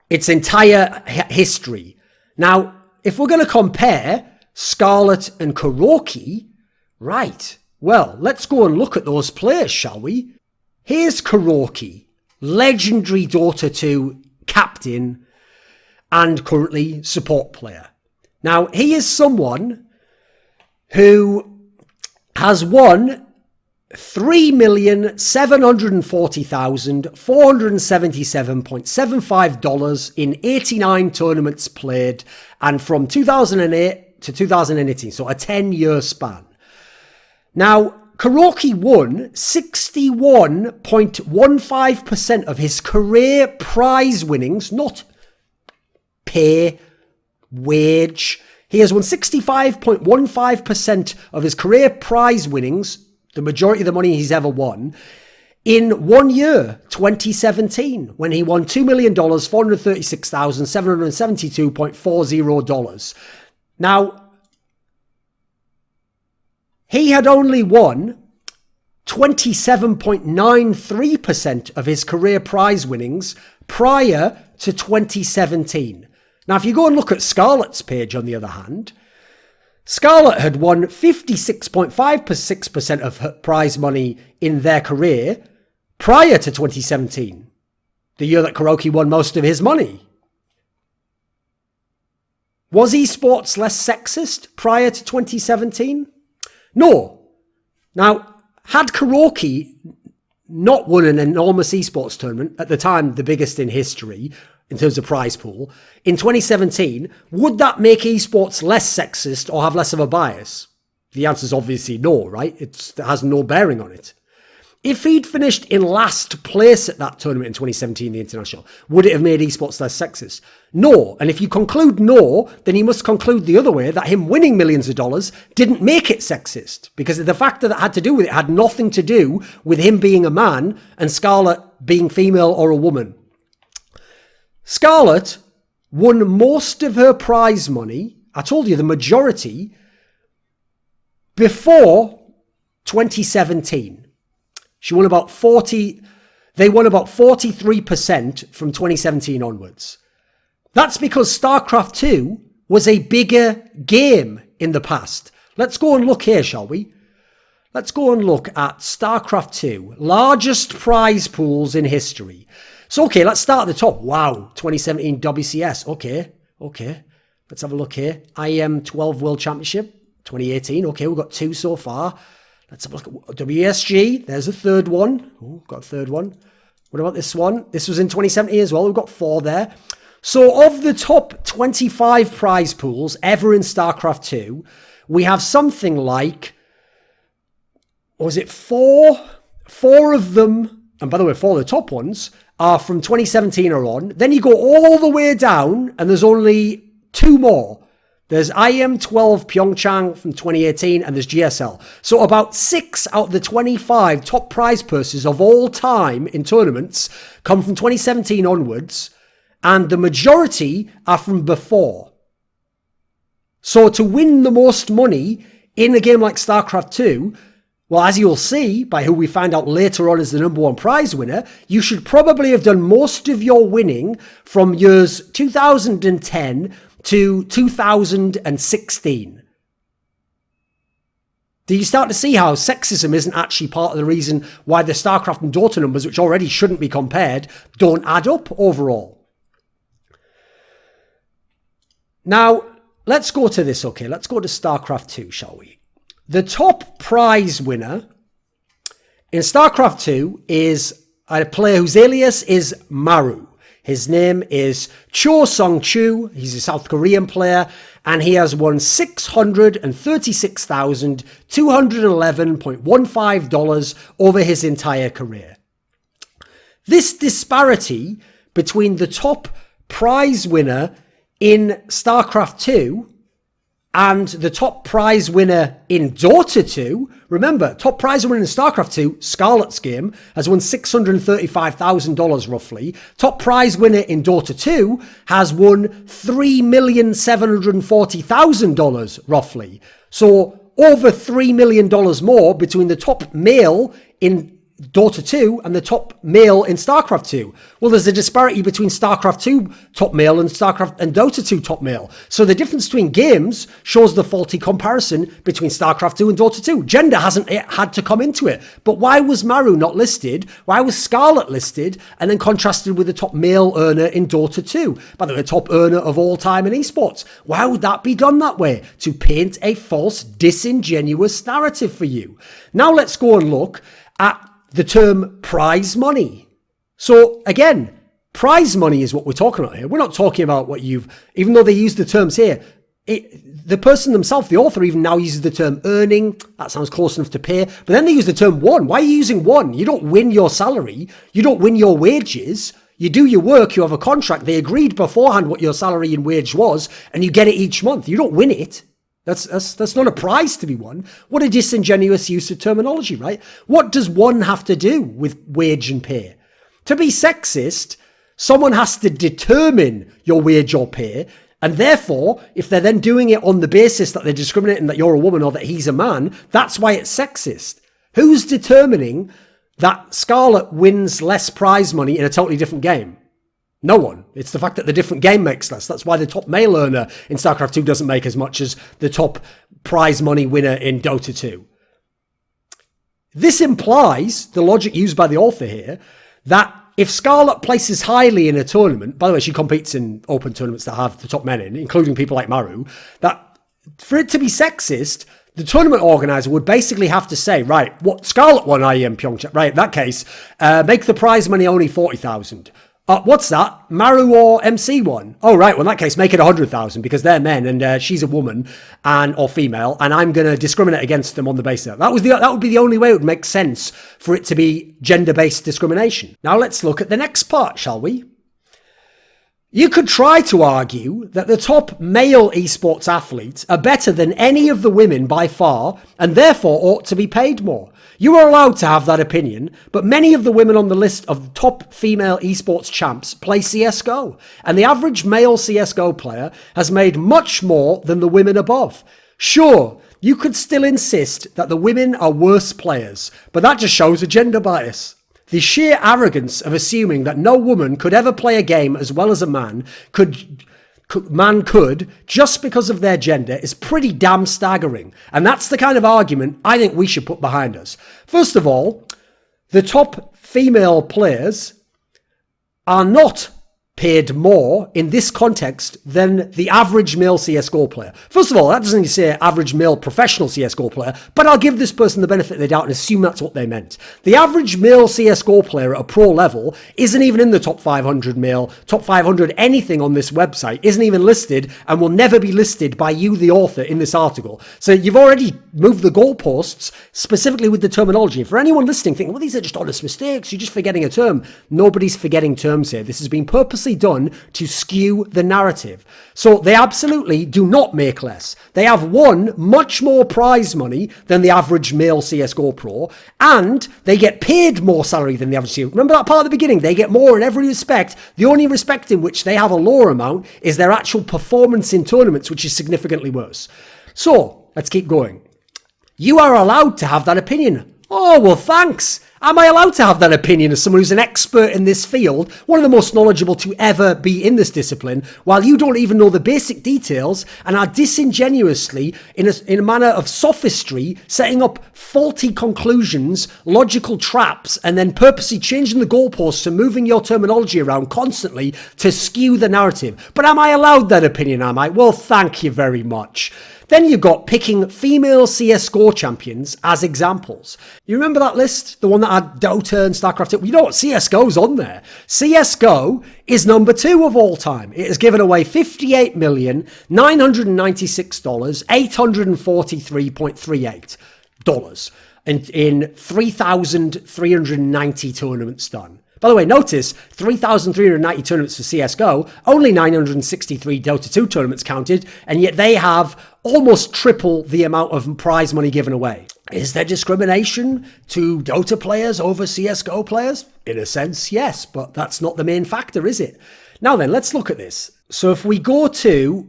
its entire history. Now, if we're going to compare Scarlet and Kuroki, right, well, let's go and look at those players, shall we? Here's Kuroki, legendary Dota 2 captain and currently support player. Now, he is someone who has won $3,740,477.75 in 89 tournaments played, and from 2008 to 2018, so a 10-year span. Now, Kuroki won 61.15% of his career prize winnings, not pay, wage. He has won 65.15% of his career prize winnings, the majority of the money he's ever won, in 1 year, 2017, when he won $2,436,772.40. Now, he had only won 27.93% of his career prize winnings prior to 2017. Now, if you go and look at Scarlet's page, on the other hand, Scarlet had won 56.56% of her prize money in their career prior to 2017, the year that Kuroki won most of his money. Was esports less sexist prior to 2017? No. Now, had Karaoke not won an enormous esports tournament, at the time the biggest in history in terms of prize pool, in 2017, would that make esports less sexist or have less of a bias? The answer is obviously no, right? It has no bearing on it. If he'd finished in last place at that tournament in 2017, the international, would it have made esports less sexist? No. And if you conclude no, then you must conclude the other way, that him winning millions of dollars didn't make it sexist, because the factor that had to do with it had nothing to do with him being a man and Scarlett being female or a woman. Scarlett won most of her prize money, I told you the majority, before 2017. She won about 40, they won about 43% from 2017 onwards. That's because StarCraft 2 was a bigger game in the past. Let's go and look here, shall we? Let's go and look at StarCraft 2, largest prize pools in history. So, okay, let's start at the top. Wow, 2017 WCS. Okay. Let's have a look here. IM 12 World Championship, 2018. Okay, we've got 2 so far. Let's have a look at WSG. There's a third one. Oh, got a third one. What about this one? This was in 2017 as well. We've got 4 there. So of the top 25 prize pools ever in StarCraft 2, we have something like, what was it, 4? 4 of them, and by the way, 4 of the top ones, are from 2017 or on. Then you go all the way down, and there's only 2 more. There's IM12 Pyeongchang from 2018, and there's GSL. So about 6 out of the 25 top prize purses of all time in tournaments come from 2017 onwards, and the majority are from before. So to win the most money in a game like StarCraft 2, well, as you'll see by who we find out later on as the number 1 prize winner, you should probably have done most of your winning from years 2010 to 2016. Do you start to see how sexism isn't actually part of the reason why the StarCraft and Dota numbers, which already shouldn't be compared, don't add up overall? Now, let's go to this, okay? Let's go to StarCraft 2, shall we? The top prize winner in StarCraft 2 is a player whose alias is Maru. His name is Cho Sung-Chu. He's a South Korean player, and he has won $636,211.15 over his entire career. This disparity between the top prize winner in StarCraft 2 and the top prize winner in Dota 2, remember, top prize winner in StarCraft 2, Scarlett's game, has won $635,000 roughly. Top prize winner in Dota 2 has won $3,740,000 roughly. So over $3 million more between the top male in Dota 2 and the top male in StarCraft 2. Well, there's a disparity between StarCraft 2 top male and StarCraft and Dota 2 top male. So the difference between games shows the faulty comparison between StarCraft 2 and Dota 2. Gender hasn't had to come into it. But why was Maru not listed? Why was Scarlett listed and then contrasted with the top male earner in Dota 2? By the way, top earner of all time in esports. Why would that be done that way? To paint a false, disingenuous narrative for you. Now let's go and look at the term prize money. So again, prize money is what we're talking about here. We're not talking about what even though they use the terms here, the person themselves, the author, even now uses the term earning. That sounds close enough to pay. But then they use the term won. Why are you using won? You don't win your salary. You don't win your wages. You do your work. You have a contract. They agreed beforehand what your salary and wage was, and you get it each month. You don't win it. That's not a prize to be won. What a disingenuous use of terminology, right? What does one have to do with wage and pay? To be sexist, someone has to determine your wage or pay, and therefore, if they're then doing it on the basis that they're discriminating that you're a woman or that he's a man, that's why it's sexist. Who's determining that Scarlett wins less prize money in a totally different game? No one. It's the fact that the different game makes less. That's why the top male earner in StarCraft 2 doesn't make as much as the top prize money winner in Dota 2. This implies, the logic used by the author here, that if Scarlet places highly in a tournament, by the way, she competes in open tournaments that have the top men in, including people like Maru, that for it to be sexist, the tournament organizer would basically have to say, right, what Scarlet won IEM Pyeongchang, right, in that case, make the prize money only 40,000. What's that? Maru or MC won? Oh, right. Well, in that case, make it 100,000 because they're men and she's a woman or female, and I'm going to discriminate against them on the basis of that. That would be the only way it would make sense for it to be gender-based discrimination. Now let's look at the next part, shall we? You could try to argue that the top male esports athletes are better than any of the women by far and therefore ought to be paid more. You are allowed to have that opinion, but many of the women on the list of top female esports champs play CSGO, and the average male CSGO player has made much more than the women above. Sure, you could still insist that the women are worse players, but that just shows a gender bias. The sheer arrogance of assuming that no woman could ever play a game as well as a man could just because of their gender is pretty damn staggering. And that's the kind of argument I think we should put behind us. First of all, the top female players are not paid more in this context than the average male CSGO player. First of all, that doesn't say average male professional CSGO player, but I'll give this person the benefit of the doubt and assume that's what they meant. The average male CSGO player at a pro level isn't even in the top 500 male, top 500 anything on this website, isn't even listed and will never be listed by you, the author, in this article. So you've already moved the goalposts specifically with the terminology. For anyone listening thinking, well, these are just honest mistakes, you're just forgetting a term. Nobody's forgetting terms here. This has been purposely done to skew the narrative. So they absolutely do not make less. They have won much more prize money than the average male CSGO pro, and they get paid more salary than the average CSGO. Remember that part at the beginning? They get more in every respect. The only respect in which they have a lower amount is their actual performance in tournaments, which is significantly worse. So let's keep going. You are allowed to have that opinion. Oh, well, thanks. Am I allowed to have that opinion as someone who's an expert in this field, one of the most knowledgeable to ever be in this discipline, while you don't even know the basic details and are disingenuously, in a manner of sophistry, setting up faulty conclusions, logical traps, and then purposely changing the goalposts and moving your terminology around constantly to skew the narrative? But am I allowed that opinion, am I? Well, thank you very much. Then you've got picking female CSGO champions as examples. You remember that list? The one that had Dota and Starcraft? You know what? CSGO's on there. CSGO is number 2 of all time. It has given away $58,996, $843.38 in 3,390 tournaments done. By the way, notice 3,390 tournaments for CSGO, only 963 Dota 2 tournaments counted, and yet they have almost triple the amount of prize money given away. Is there discrimination to Dota players over CSGO players? In a sense, yes, but that's not the main factor, is it? Now then, let's look at this. So if we go to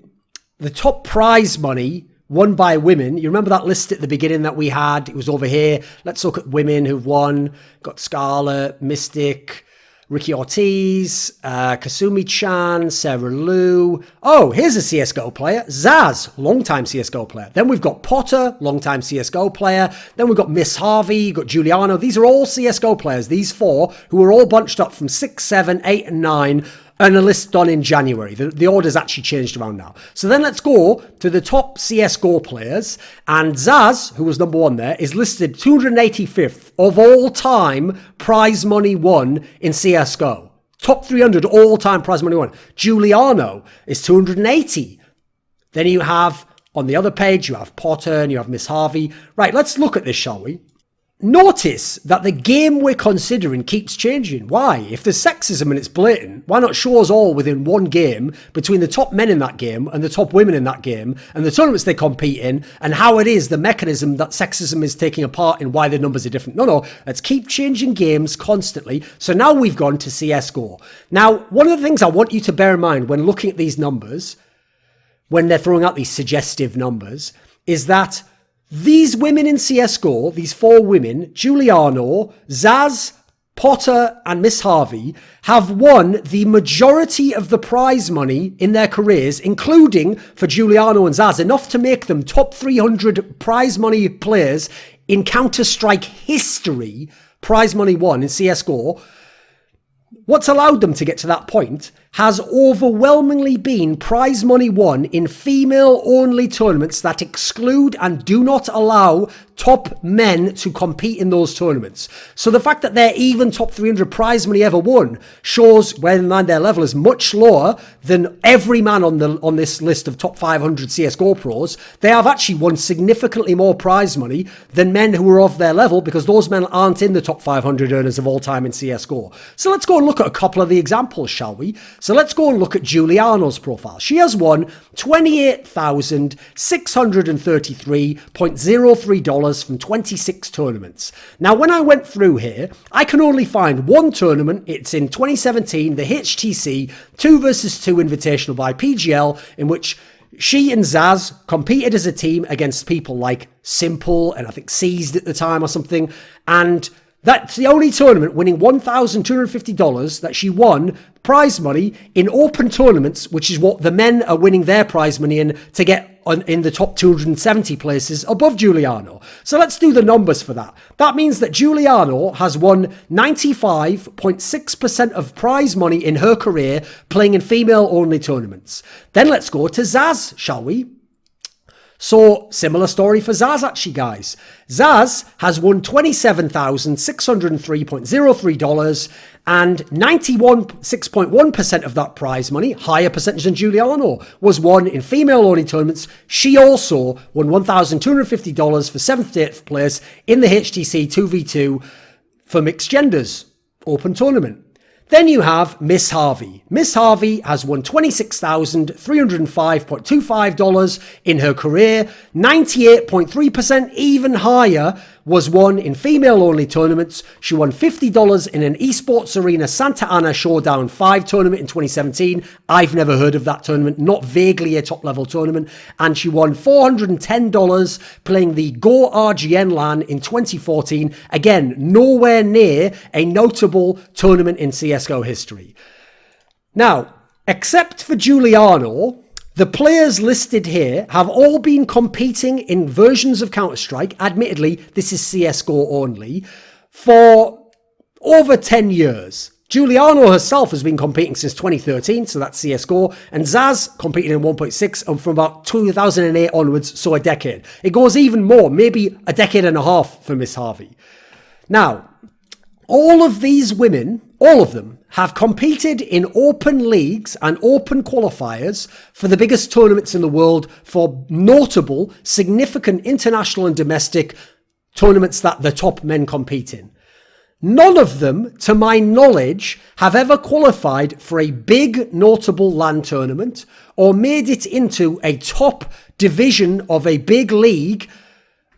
the top prize money won by women, you remember that list at the beginning that we had? It was over here. Let's look at women who've won. Got Scarlet, Mystic, Ricky Ortiz, Kasumi-chan, Sarah Lou. Oh, here's a CSGO player. Zaz, long-time CSGO player. Then we've got Potter, long-time CSGO player. Then we've got Miss Harvey, you've got Giuliano. These are all CSGO players, these 4, who are all bunched up from 6, 7, 8, and 9, and a list done in January. The order's actually changed around now. So then let's go to the top CSGO players. And Zaz, who was number 1 there, is listed 285th of all time prize money won in CSGO. Top 300 all time prize money won. Giuliano is 280. Then you have, on the other page, you have Potter and you have Miss Harvey. Right, let's look at this, shall we? Notice that the game we're considering keeps changing. Why? If there's sexism and it's blatant, why not show us all within one game between the top men in that game and the top women in that game and the tournaments they compete in and how it is the mechanism that sexism is taking a part in why the numbers are different. No, let's keep changing games constantly. So now we've gone to CSGO. Now, one of the things I want you to bear in mind when looking at these numbers, when they're throwing out these suggestive numbers, is that these women in CSGO, these 4 women, Giuliano, Zaz, Potter, and Miss Harvey, have won the majority of the prize money in their careers, including, for Giuliano and Zaz, enough to make them top 300 prize money players in Counter-Strike history, prize money won in CSGO. what's allowed them to get to that point has overwhelmingly been prize money won in female-only tournaments that exclude and do not allow top men to compete in those tournaments. So the fact that they're even top 300 prize money ever won shows, bear in mind, their level is much lower than every man on this list of top 500 CSGO pros. They have actually won significantly more prize money than men who are of their level, because those men aren't in the top 500 earners of all time in CSGO. So let's go and look at a couple of the examples, shall we? So let's go and look at Giuliano's profile. She has won $28,633.03 from 26 tournaments. Now, when I went through here, I can only find one tournament. It's in 2017, the HTC 2 vs 2 Invitational by PGL, in which she and Zaz competed as a team against people like Simple and I think Seized at the time or something. And that's the only tournament winning $1,250 that she won prize money in open tournaments, which is what the men are winning their prize money in to get in the top 270 places above Giuliano. So let's do the numbers for that. That means that Giuliano has won 95.6% of prize money in her career playing in female-only tournaments. Then let's go to Zaz, shall we? So, similar story for Zaz actually, guys. Zaz has won $27,603.03 and 6.1% of that prize money, higher percentage than Giuliano, was won in female-only tournaments. She also won $1,250 for 7th to 8th place in the HTC 2v2 for mixed genders open tournament. Then you have Miss Harvey. Miss Harvey has won $26,305.25 in her career. 98.3%, even higher, was won in female-only tournaments. She won $50 in an Esports Arena Santa Ana Showdown 5 tournament in 2017. I've never heard of that tournament, not vaguely a top-level tournament. And she won $410 playing the Go RGN LAN in 2014. Again, nowhere near a notable tournament in CSGO history. Now, except for Giuliano, the players listed here have all been competing in versions of Counter-Strike. Admittedly, this is CSGO only, for over 10 years. Giuliano herself has been competing since 2013, so that's CSGO, and Zaz competed in 1.6 and from about 2008 onwards, so a decade. It goes even more, maybe a decade and a half for Miss Harvey. Now, all of these women, all of them, have competed in open leagues and open qualifiers for the biggest tournaments in the world, for notable, significant international and domestic tournaments that the top men compete in. None of them, to my knowledge, have ever qualified for a big, notable LAN tournament or made it into a top division of a big league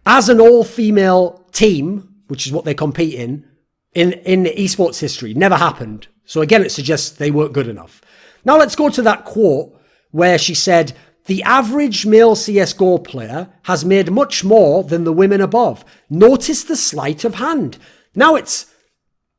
as an all-female team, which is what they compete in esports history. Never happened. So again, it suggests they weren't good enough. Now let's go to that quote where she said, "The average male CSGO player has made much more than the women above. Notice the sleight of hand." Now it's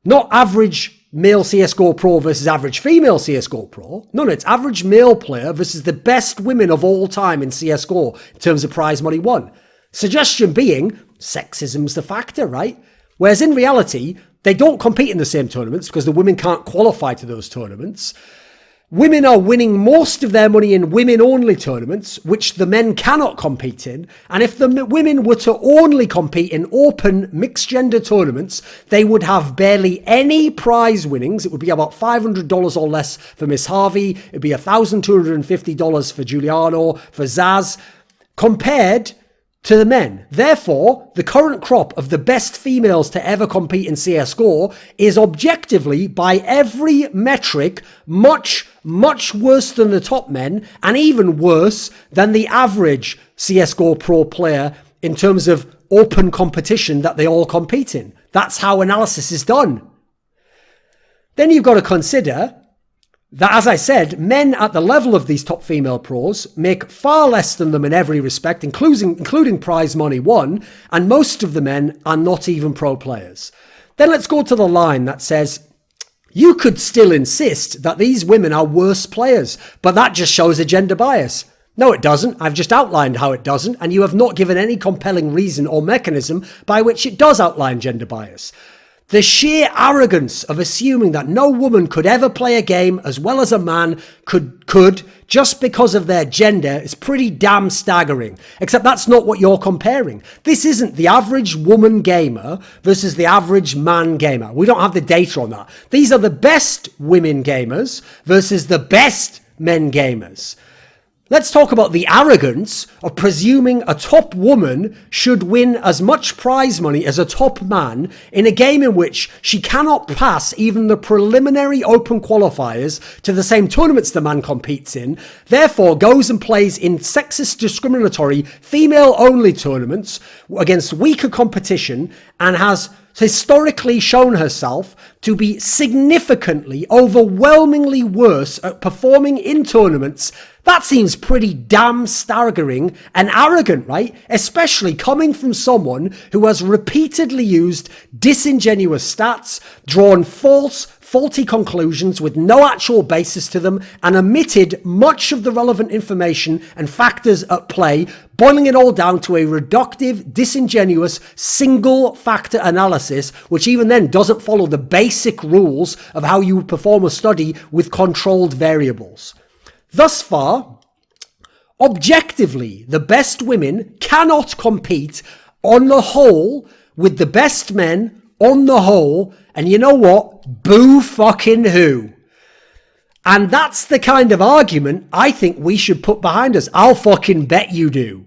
not average male CSGO pro versus average female CSGO pro. No, it's average male player versus the best women of all time in CSGO in terms of prize money won. Suggestion being, sexism's the factor, right? Whereas in reality, they don't compete in the same tournaments because the women can't qualify to those tournaments. Women are winning most of their money in women-only tournaments, which the men cannot compete in. And if the women were to only compete in open mixed-gender tournaments, they would have barely any prize winnings. It would be about $500 or less for Miss Harvey. It would be $1,250 for Giuliano, for Zaz, compared to the men. Therefore, the current crop of the best females to ever compete in CSGO is objectively, by every metric, much, much worse than the top men, and even worse than the average CSGO pro player in terms of open competition that they all compete in. That's how analysis is done. Then you've got to consider that, as I said, men at the level of these top female pros make far less than them in every respect, including prize money won, and most of the men are not even pro players. Then let's go to the line that says, you could still insist that these women are worse players, but that just shows a gender bias. No, it doesn't. I've just outlined how it doesn't, and you have not given any compelling reason or mechanism by which it does outline gender bias. The sheer arrogance of assuming that no woman could ever play a game as well as a man could just because of their gender is pretty damn staggering. Except that's not what you're comparing. This isn't the average woman gamer versus the average man gamer. We don't have the data on that. These are the best women gamers versus the best men gamers. Let's talk about the arrogance of presuming a top woman should win as much prize money as a top man in a game in which she cannot pass even the preliminary open qualifiers to the same tournaments the man competes in, therefore goes and plays in sexist discriminatory female-only tournaments against weaker competition and has historically shown herself to be significantly, overwhelmingly worse at performing in tournaments. That seems pretty damn staggering and arrogant, right? Especially coming from someone who has repeatedly used disingenuous stats, drawn faulty conclusions with no actual basis to them, and omitted much of the relevant information and factors at play, boiling it all down to a reductive, disingenuous, single-factor analysis, which even then doesn't follow the basic rules of how you would perform a study with controlled variables. Thus far, objectively, the best women cannot compete on the whole with the best men on the whole, and you know what? Boo fucking who. And that's the kind of argument I think we should put behind us. I'll fucking bet you do.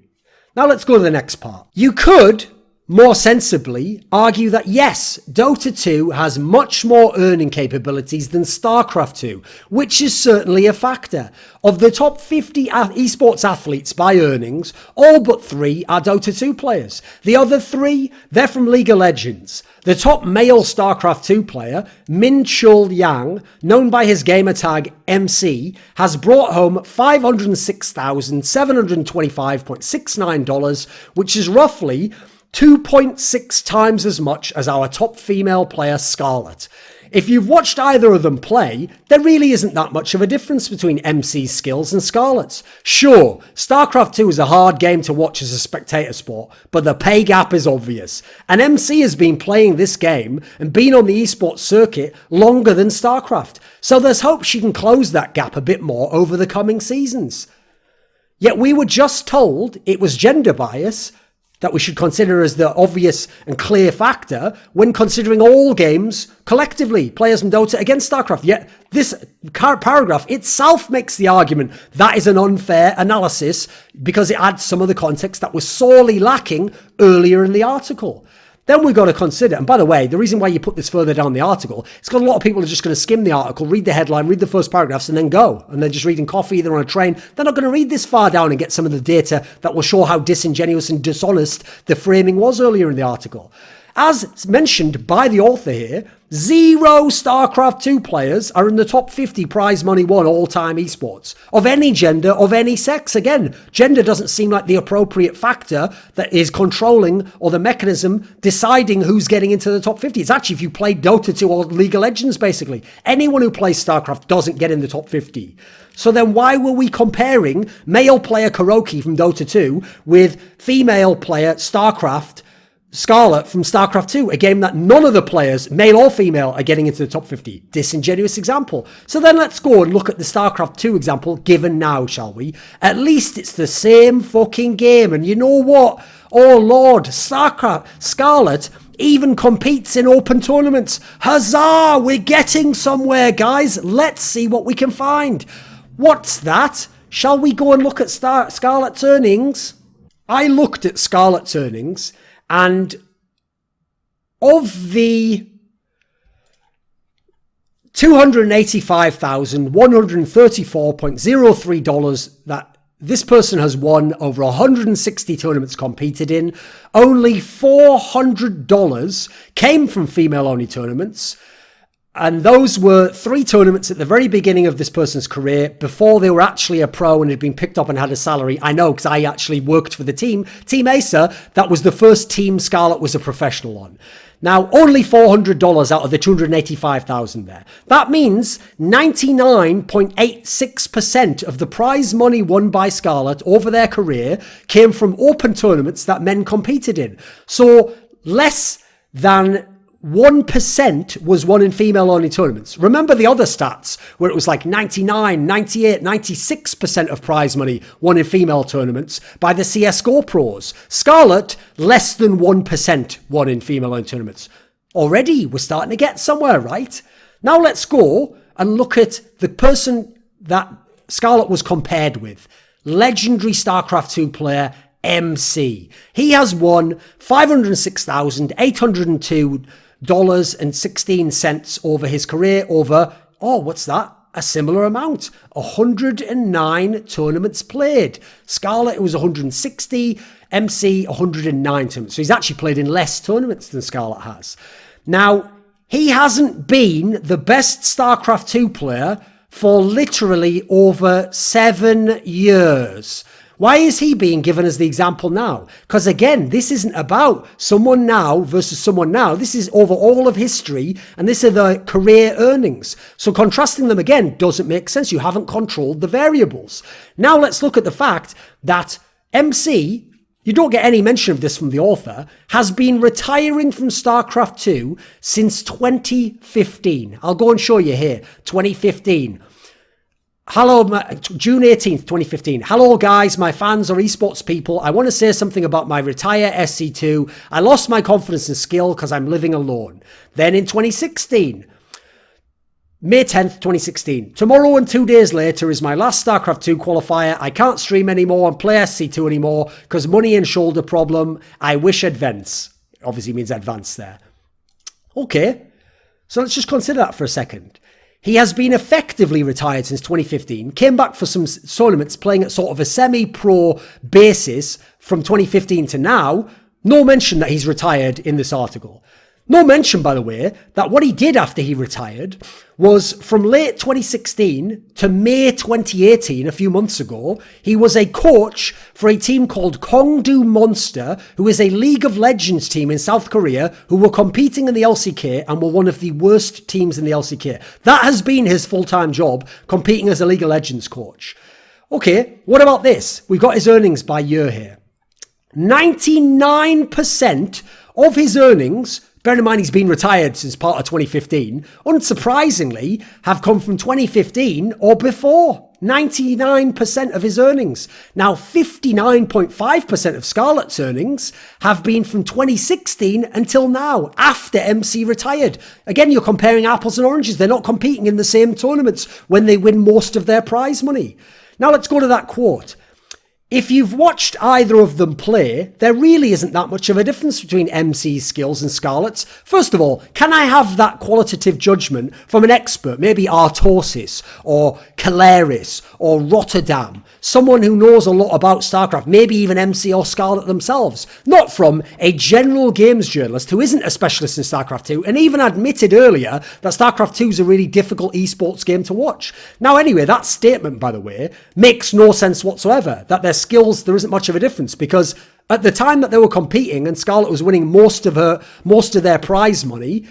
Now let's go to the next part. You could, more sensibly, argue that yes, Dota 2 has much more earning capabilities than Starcraft 2, which is certainly a factor. Of the top 50 esports athletes by earnings, all but 3 are Dota 2 players. The other 3, they're from League of Legends. The top male Starcraft 2 player, Min Chul Yang, known by his gamertag MC, has brought home $506,725.69, which is roughly 2.6 times as much as our top female player, Scarlet. If you've watched either of them play, there really isn't that much of a difference between MC's skills and Scarlet's. Sure, StarCraft 2 is a hard game to watch as a spectator sport, but the pay gap is obvious. And MC has been playing this game and been on the esports circuit longer than StarCraft, so there's hope she can close that gap a bit more over the coming seasons. Yet we were just told it was gender bias that we should consider as the obvious and clear factor when considering all games collectively, players from Dota against StarCraft. Yet this paragraph itself makes the argument that is an unfair analysis because it adds some of the context that was sorely lacking earlier in the article. Then we've got to consider, and by the way, the reason why you put this further down the article, it's because a lot of people are just going to skim the article, read the headline, read the first paragraphs, and then go. And they're just reading coffee, either on a train. They're not going to read this far down and get some of the data that will show how disingenuous and dishonest the framing was earlier in the article. As mentioned by the author here, 0 StarCraft 2 players are in the top 50 prize money won all-time esports. Of any gender, of any sex. Again, gender doesn't seem like the appropriate factor that is controlling or the mechanism deciding who's getting into the top 50. It's actually if you play Dota 2 or League of Legends, basically. Anyone who plays StarCraft doesn't get in the top 50. So then why were we comparing male player Kuroki from Dota 2 with female player StarCraft Scarlet from StarCraft 2, a game that none of the players, male or female, are getting into the top 50. Disingenuous example. So then let's go and look at the StarCraft 2 example given now, shall we? At least it's the same fucking game. And you know what? Oh Lord, Scarlet even competes in open tournaments. Huzzah! We're getting somewhere, guys. Let's see what we can find. What's that? Shall we go and look at Scarlet's earnings? I looked at Scarlet's earnings. And of the $285,134.03 that this person has won over 160 tournaments competed in, only $400 came from female-only tournaments. And those were 3 tournaments at the very beginning of this person's career before they were actually a pro and had been picked up and had a salary. I know because I actually worked for the team. Team Acer, that was the first team Scarlet was a professional on. Now, only $400 out of the $285,000 there. That means 99.86% of the prize money won by Scarlet over their career came from open tournaments that men competed in. So less than 1% was won in female-only tournaments. Remember the other stats where it was like 99, 98, 96% of prize money won in female tournaments by the CSGO pros. Scarlet, less than 1% won in female-only tournaments. Already, we're starting to get somewhere, right? Now let's go and look at the person that Scarlet was compared with. Legendary StarCraft 2 player, MC. He has won $506,802.16 over his career over, what's that? A similar amount. 109 tournaments played. Scarlet, it was 160. MC, 109 tournaments. So he's actually played in less tournaments than Scarlet has. Now, he hasn't been the best StarCraft 2 player for literally over 7 years. Why is he being given as the example now? Because again, this isn't about someone now versus someone now. This is over all of history, and this are the career earnings. So contrasting them again doesn't make sense. You haven't controlled the variables. Now let's look at the fact that MC, you don't get any mention of this from the author, has been retiring from StarCraft 2 since 2015. I'll go and show you here. 2015. Hello, June 18th, 2015. Hello, guys, my fans or esports people. I want to say something about my retire SC2. I lost my confidence and skill because I'm living alone. Then in 2016, May 10th, 2016. Tomorrow and 2 days later is my last StarCraft 2 qualifier. I can't stream anymore and play SC2 anymore because money and shoulder problem. I wish advance. Obviously means advance there. Okay, so let's just consider that for a second. He has been effectively retired since 2015, came back for some tournaments playing at sort of a semi-pro basis from 2015 to now. No mention that he's retired in this article. No mention, by the way, that what he did after he retired was from late 2016 to May 2018, a few months ago, he was a coach for a team called Kongdu Monster, who is a League of Legends team in South Korea, who were competing in the LCK and were one of the worst teams in the LCK. That has been his full-time job, competing as a League of Legends coach. Okay, what about this? We've got his earnings by year here. 99% of his earnings, bearing in mind he's been retired since part of 2015, unsurprisingly, have come from 2015 or before. 99% of his earnings. Now, 59.5% of Scarlet's earnings have been from 2016 until now, after MC retired. Again, you're comparing apples and oranges. They're not competing in the same tournaments when they win most of their prize money. Now, let's go to that quote. If you've watched either of them play, there really isn't that much of a difference between MC's skills and Scarlet's. First of all, can I have that qualitative judgment from an expert, maybe Artosis or Caleris or Rotterdam, someone who knows a lot about StarCraft, maybe even MC or Scarlet themselves, not from a general games journalist who isn't a specialist in StarCraft 2 and even admitted earlier that StarCraft 2 is a really difficult esports game to watch. Now anyway, that statement, by the way, makes no sense whatsoever, that their skills, there isn't much of a difference, because at the time that they were competing and Scarlet was winning most of their prize money,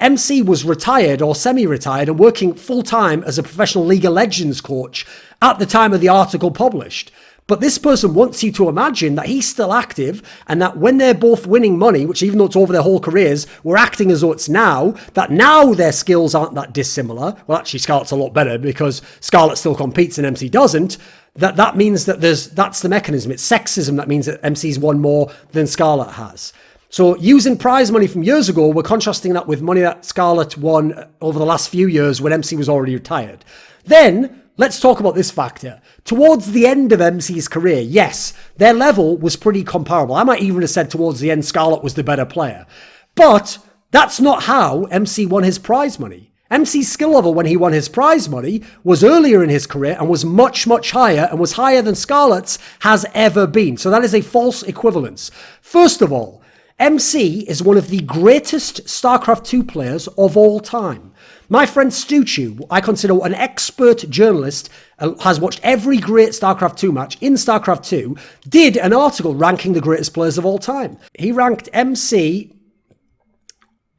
MC was retired or semi-retired and working full-time as a professional League of Legends coach at the time of the article published. But this person wants you to imagine that he's still active and that when they're both winning money, which even though it's over their whole careers, we're acting as though it's now, that now their skills aren't that dissimilar. Well, actually, Scarlet's a lot better because Scarlet still competes and MC doesn't. That means that that's the mechanism. It's sexism that means that MC's won more than Scarlet has. So using prize money from years ago, we're contrasting that with money that Scarlet won over the last few years when MC was already retired. Then, let's talk about this factor. Towards the end of MC's career, yes, their level was pretty comparable. I might even have said towards the end Scarlet was the better player. But that's not how MC won his prize money. MC's skill level when he won his prize money was earlier in his career and was much, much higher and was higher than Scarlet's has ever been. So that is a false equivalence. First of all, MC is one of the greatest StarCraft 2 players of all time. My friend Stuchu, I consider an expert journalist, has watched every great StarCraft 2 match in StarCraft 2, did an article ranking the greatest players of all time. He ranked MC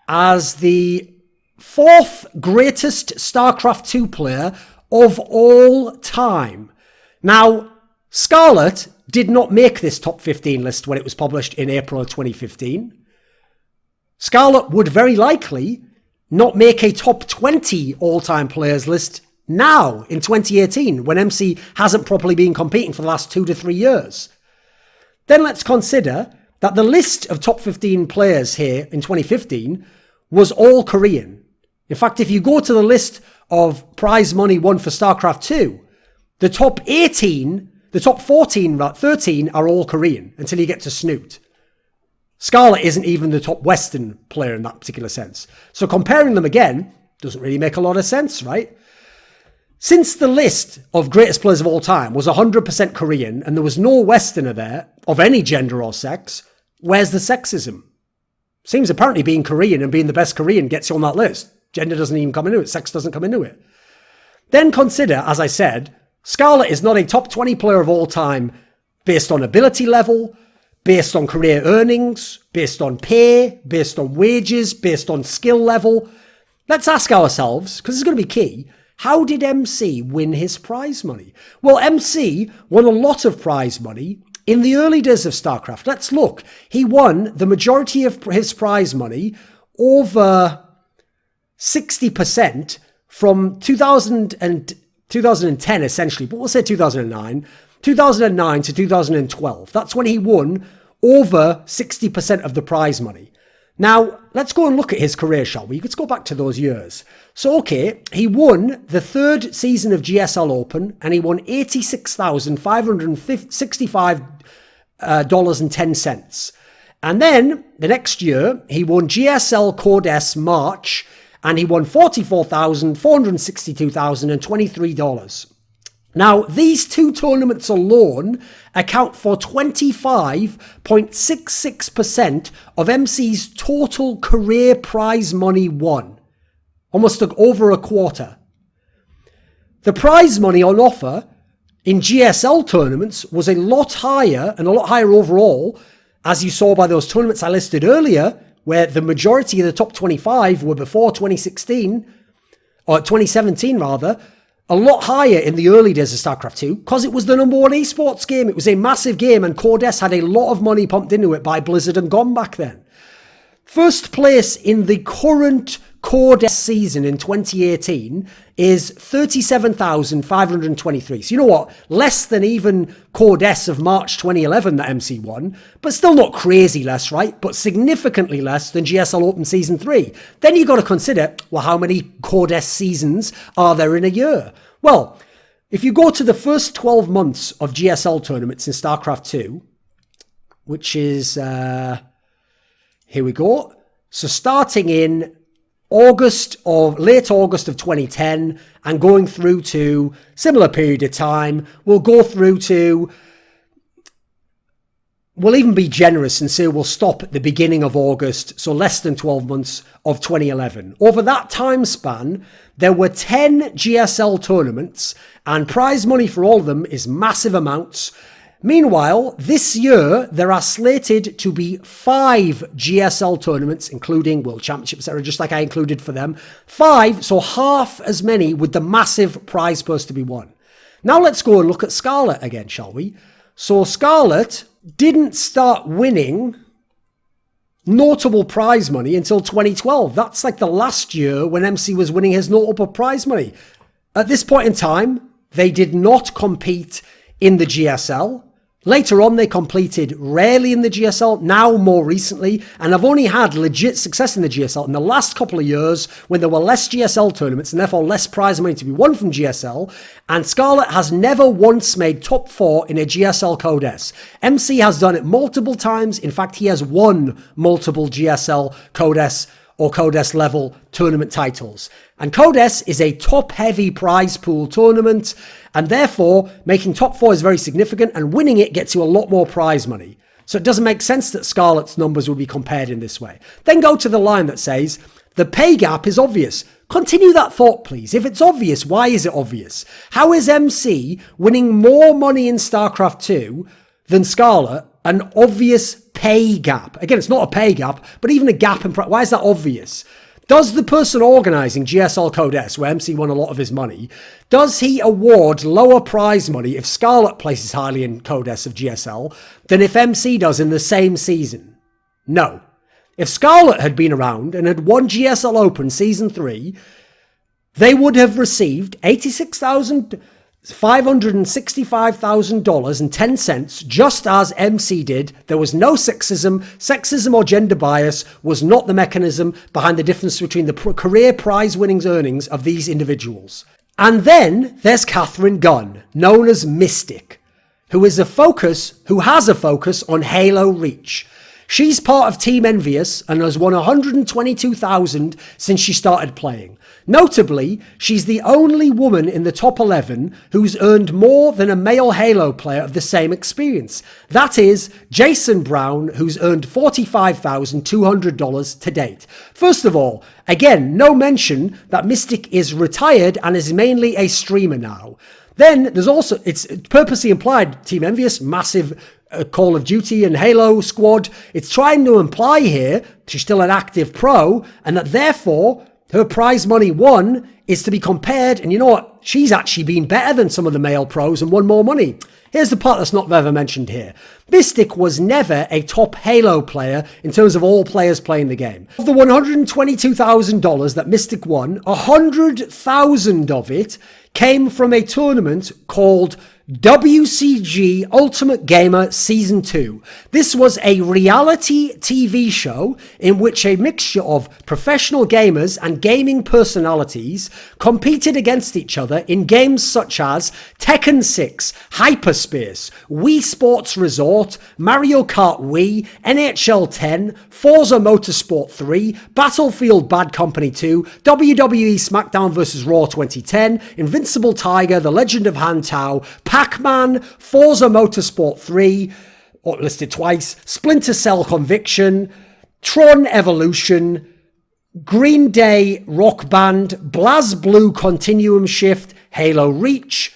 as the 4th greatest StarCraft 2 player of all time. Now, Scarlet did not make this top 15 list when it was published in April of 2015. Scarlet would very likely not make a top 20 all-time players list now in 2018 when MC hasn't properly been competing for the last 2 to 3 years. Then let's consider that the list of top 15 players here in 2015 was all Korean. In fact, if you go to the list of prize money won for StarCraft 2, the top 13 are all Korean until you get to Snoot. Scarlet isn't even the top Western player in that particular sense. So comparing them again doesn't really make a lot of sense, right? Since the list of greatest players of all time was 100% Korean and there was no Westerner there of any gender or sex, where's the sexism? Seems apparently being Korean and being the best Korean gets you on that list. Gender doesn't even come into it. Sex doesn't come into it. Then consider, as I said, Scarlet is not a top 20 player of all time based on ability level, based on career earnings, based on pay, based on wages, based on skill level. Let's ask ourselves, because it's going to be key, how did MC win his prize money? Well, MC won a lot of prize money in the early days of StarCraft. Let's look. He won the majority of his prize money, over 60%, from 2010 essentially, but we'll say 2009 to 2012. That's when he won over 60% of the prize money. Now, let's go and look at his career, shall we? Let's go back to those years. So, okay, he won the third season of GSL Open and he won $86,565.10. And then the next year, he won GSL Code S March and he won $44,462,023. Now, these two tournaments alone account for 25.66% of MC's total career prize money won. Almost over a quarter. The prize money on offer in GSL tournaments was a lot higher and a lot higher overall, as you saw by those tournaments I listed earlier, where the majority of the top 25 were before 2016, or 2017 rather, a lot higher in the early days of StarCraft 2 because it was the number one esports game. It was a massive game and Code S had a lot of money pumped into it by Blizzard and GOM back then. First place in the current Code S season in 2018 is 37,523. So you know what? Less than even Code S of March 2011 that MC won, but still not crazy less, right? But significantly less than GSL Open Season 3. Then you've got to consider, well, how many Code S seasons are there in a year? Well, if you go to the first 12 months of GSL tournaments in StarCraft 2, which is, here we go. So starting in late August of 2010 and going through to similar period of time, we'll go through to, we'll even be generous and say we'll stop at the beginning of August, so less than 12 months of 2011. Over that time span, there were 10 GSL tournaments and prize money for all of them is massive amounts. Meanwhile, this year, there are slated to be 5 GSL tournaments, including World Championships, etc., just like I included for them. 5, so half as many with the massive prize purse to be won. Now let's go and look at Scarlet again, shall we? So Scarlet didn't start winning notable prize money until 2012. That's like the last year when MC was winning his notable prize money. At this point in time, they did not compete in the GSL. Later on, they competed rarely in the GSL, now more recently, and have only had legit success in the GSL in the last couple of years when there were less GSL tournaments and therefore less prize money to be won from GSL, and Scarlet has never once made top 4 in a GSL Code S. MC has done it multiple times. In fact, he has won multiple GSL Code S or Code S level tournament titles. And Code S is a top-heavy prize pool tournament, and therefore making top 4 is very significant, and winning it gets you a lot more prize money. So it doesn't make sense that Scarlet's numbers would be compared in this way. Then go to the line that says, the pay gap is obvious. Continue that thought, please. If it's obvious, why is it obvious? How is MC winning more money in StarCraft 2 than Scarlet? An obvious pay gap. Again, it's not a pay gap, but even a gap in price. Why is that obvious? Does the person organising GSL Code S, where MC won a lot of his money, does he award lower prize money if Scarlet places highly in Code S of GSL than if MC does in the same season? No. If Scarlet had been around and had won GSL Open Season 3, they would have received $565,000.10, just as MC did. There was no sexism. Sexism or gender bias was not the mechanism behind the difference between the career prize winnings earnings of these individuals. And then there's Catherine Gunn, known as Mystic, who has a focus on Halo Reach. She's part of Team Envious and has won 122,000 since she started playing. Notably, she's the only woman in the top 11 who's earned more than a male Halo player of the same experience. That is Jason Brown, who's earned $45,200 to date. First of all, again, no mention that Mystic is retired and is mainly a streamer now. Then there's also, it's purposely implied, Team Envious, massive Call of Duty and Halo squad. It's trying to imply here she's still an active pro and that therefore her prize money won is to be compared. And you know what? She's actually been better than some of the male pros and won more money. Here's the part that's not ever mentioned here. Mystic was never a top Halo player in terms of all players playing the game. Of the $122,000 that Mystic won, 100,000 of it came from a tournament called WCG Ultimate Gamer Season 2. This was a reality TV show in which a mixture of professional gamers and gaming personalities competed against each other in games such as Tekken 6, Hyperspace, Wii Sports Resort, Mario Kart Wii, NHL 10, Forza Motorsport 3, Battlefield Bad Company 2, WWE SmackDown vs. Raw 2010, Invincible Tiger, The Legend of Han Tao, Pac-Man, Forza Motorsport 3, listed twice, Splinter Cell Conviction, Tron Evolution, Green Day Rock Band, BlazBlue Continuum Shift, Halo Reach,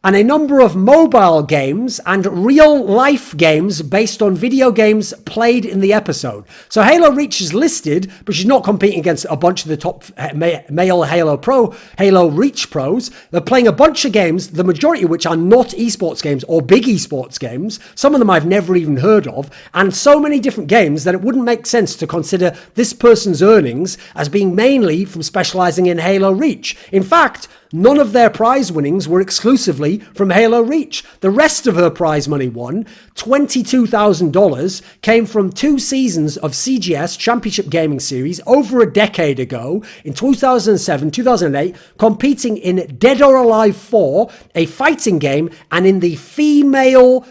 and a number of mobile games and real-life games based on video games played in the episode. So Halo Reach is listed, but she's not competing against a bunch of the top male Halo Reach pros. They're playing a bunch of games, the majority of which are not esports games or big esports games. Some of them I've never even heard of, and so many different games that it wouldn't make sense to consider this person's earnings as being mainly from specializing in Halo Reach. In fact, none of their prize winnings were exclusively from Halo Reach. The rest of her prize money won, $22,000, came from 2 seasons of CGS Championship Gaming Series over a decade ago in 2007, 2008, competing in Dead or Alive 4, a fighting game, and in the female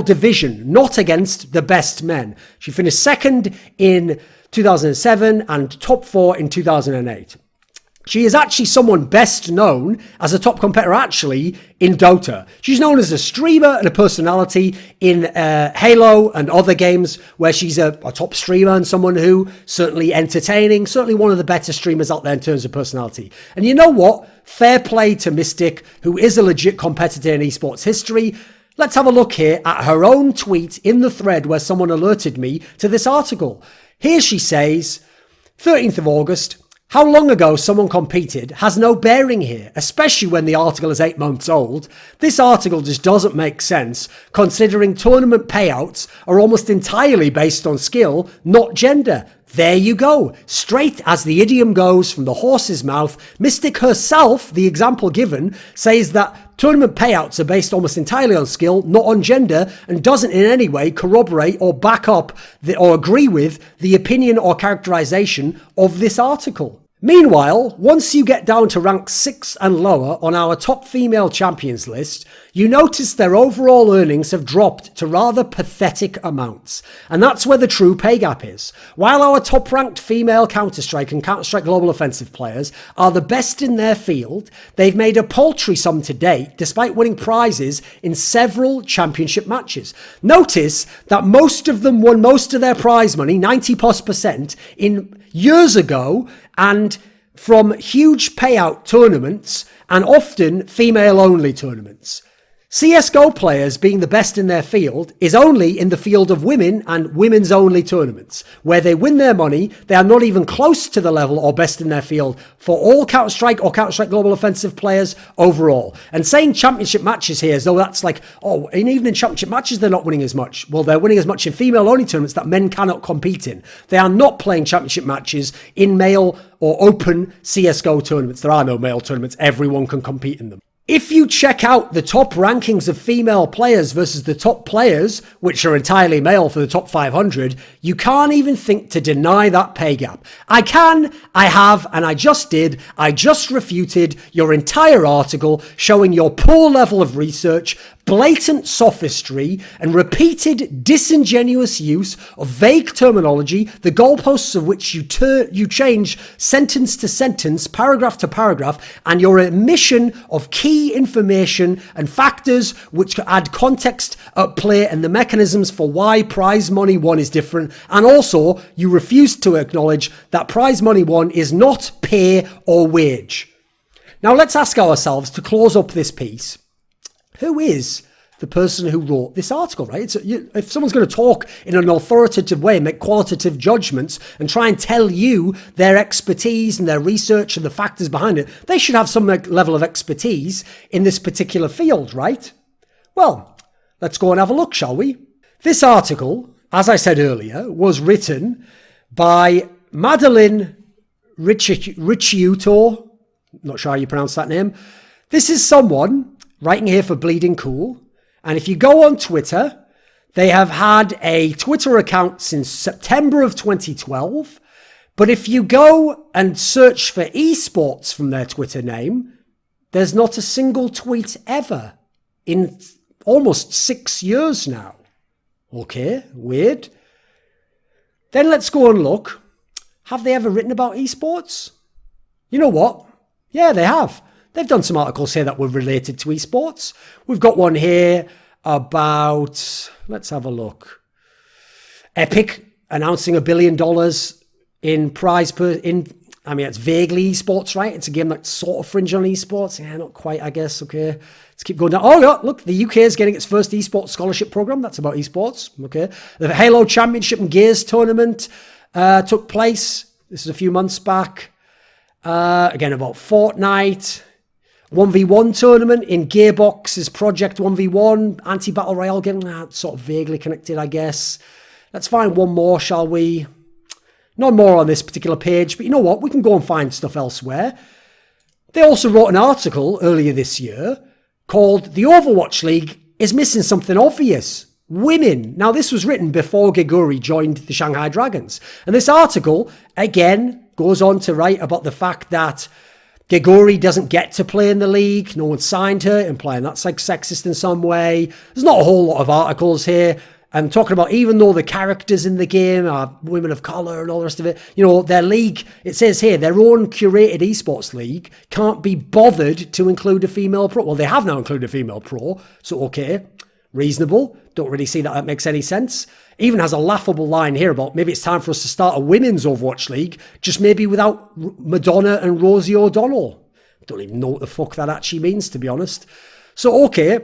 division, not against the best men. She finished second in 2007 and top 4 in 2008. She is actually someone best known as a top competitor actually in Dota. She's known as a streamer and a personality in Halo and other games where she's a top streamer and someone who certainly entertaining, certainly one of the better streamers out there in terms of personality. And you know what? Fair play to Mystic, who is a legit competitor in esports history. Let's have a look here at her own tweet in the thread where someone alerted me to this article. Here she says, 13th of August, how long ago someone competed has no bearing here, especially when the article is 8 months old. This article just doesn't make sense, considering tournament payouts are almost entirely based on skill, not gender. There you go. Straight as the idiom goes from the horse's mouth, Mystic herself, the example given, says that tournament payouts are based almost entirely on skill, not on gender, and doesn't in any way corroborate or back up or agree with the opinion or characterization of this article. Meanwhile, once you get down to rank 6 and lower on our top female champions list, you notice their overall earnings have dropped to rather pathetic amounts. And that's where the true pay gap is. While our top-ranked female Counter-Strike and Counter-Strike Global Offensive players are the best in their field, they've made a paltry sum to date, despite winning prizes in several championship matches. Notice that most of them won most of their prize money, 90+%, in years ago, and from huge payout tournaments, and often female-only tournaments. CSGO players being the best in their field is only in the field of women and women's only tournaments, where they win their money. They are not even close to the level or best in their field for all Counter-Strike or Counter-Strike Global Offensive players overall. And saying championship matches here as though that's like, oh, in even championship matches they're not winning as much. Well, they're winning as much in female-only tournaments that men cannot compete in. They are not playing championship matches in male or open CSGO tournaments. There are no male tournaments. Everyone can compete in them. If you check out the top rankings of female players versus the top players, which are entirely male for the top 500, you can't even think to deny that pay gap. I can, I have, and I just did. I just refuted your entire article showing your poor level of research, blatant sophistry, and repeated disingenuous use of vague terminology, the goalposts of which you change sentence to sentence, paragraph to paragraph, and your omission of key information and factors which add context at play and the mechanisms for why prize money won is different. And also, you refuse to acknowledge that prize money won is not pay or wage. Now, let's ask ourselves, to close up this piece, who is the person who wrote this article, right? If someone's going to talk in an authoritative way, make qualitative judgments and try and tell you their expertise and their research and the factors behind it, they should have some level of expertise in this particular field, right? Well, let's go and have a look, shall we? This article, as I said earlier, was written by Madeline Ricciuto. Not sure how you pronounce that name. This is someone writing here for Bleeding Cool. And if you go on Twitter, they have had a Twitter account since September of 2012. But if you go and search for esports from their Twitter name, there's not a single tweet ever in almost 6 years now. Okay, weird. Then let's go and look. Have they ever written about esports? You know what? Yeah, they have. They've done some articles here that were related to esports. We've got one here about, let's have a look. Epic announcing $1 billion in prize it's vaguely esports, right? It's a game that's sort of fringe on esports. Yeah, not quite, I guess. Okay, let's keep going down. Oh, yeah, look, the UK is getting its first esports scholarship program. That's about esports. Okay, the Halo Championship and Gears tournament took place. This is a few months back. Again, about Fortnite. 1v1 tournament in Gearbox's Project 1v1 anti-battle royale game. Sort of vaguely connected, I guess. Let's find one more, shall we? None more on this particular page, but you know what? We can go and find stuff elsewhere. They also wrote an article earlier this year called "The Overwatch League is Missing Something Obvious. Women." Now, this was written before Geguri joined the Shanghai Dragons. And this article, again, goes on to write about the fact that Geguri doesn't get to play in the league. No one signed her, implying that's like sexist in some way. There's not a whole lot of articles here. I'm talking about, even though the characters in the game are women of colour and all the rest of it, you know, their league, it says here, their own curated esports league can't be bothered to include a female pro. Well, they have now included a female pro, so okay, reasonable. Don't really see that makes any sense. Even has a laughable line here about maybe it's time for us to start a women's Overwatch league, just maybe without Madonna and Rosie O'Donnell. Don't even know what the fuck that actually means, to be honest. So, okay,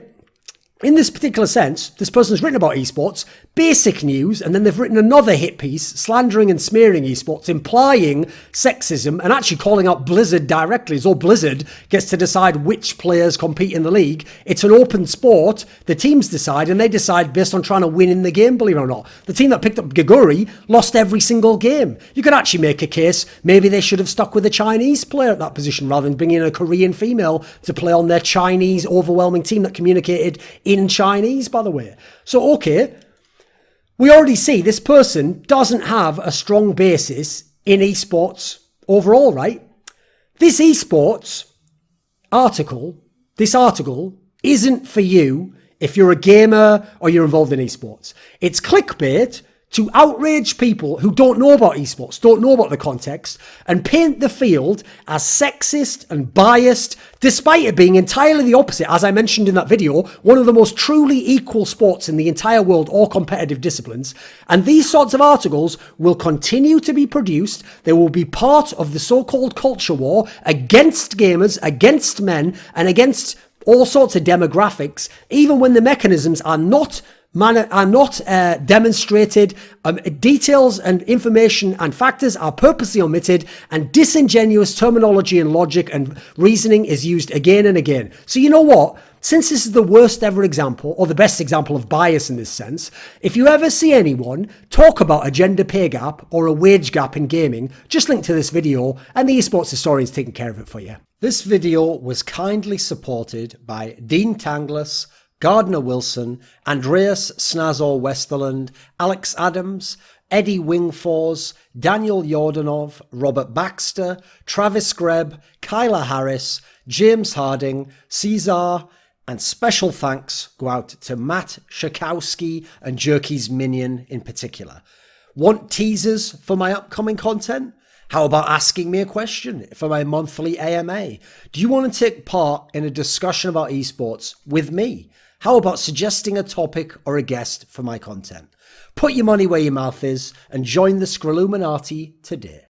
in this particular sense, this person's written about esports, basic news, and then they've written another hit piece slandering and smearing esports, implying sexism, and actually calling out Blizzard directly, as though Blizzard gets to decide which players compete in the league. It's an open sport. The teams decide, and they decide based on trying to win in the game, believe it or not. The team that picked up Geguri lost every single game. You could actually make a case, maybe they should have stuck with a Chinese player at that position rather than bringing in a Korean female to play on their Chinese overwhelming team that communicated in Chinese, by the way. So, okay, we already see this person doesn't have a strong basis in esports overall, right? This esports article, this article isn't for you if you're a gamer or you're involved in esports. It's clickbait to outrage people who don't know about esports, don't know about the context, and paint the field as sexist and biased, despite it being entirely the opposite. As I mentioned in that video, one of the most truly equal sports in the entire world, or competitive disciplines. And these sorts of articles will continue to be produced. They will be part of the so-called culture war against gamers, against men, and against all sorts of demographics, even when the mechanisms are not demonstrated, details and information and factors are purposely omitted, and disingenuous terminology and logic and reasoning is used again and again. So you know what? Since this is the worst ever example, or the best example of bias in this sense, if you ever see anyone talk about a gender pay gap or a wage gap in gaming, just link to this video and the esports historian's taking care of it for you. This video was kindly supported by Dean Tanglis, Gardner Wilson, Andreas Snazore Westerlund, Alex Adams, Eddie Wingfors, Daniel Yordanov, Robert Baxter, Travis Greb, Kyla Harris, James Harding, Cesar, and special thanks go out to Matt Shakowski and Jerky's Minion in particular. Want teasers for my upcoming content? How about asking me a question for my monthly AMA? Do you want to take part in a discussion about esports with me? How about suggesting a topic or a guest for my content? Put your money where your mouth is and join the Scrilluminati today.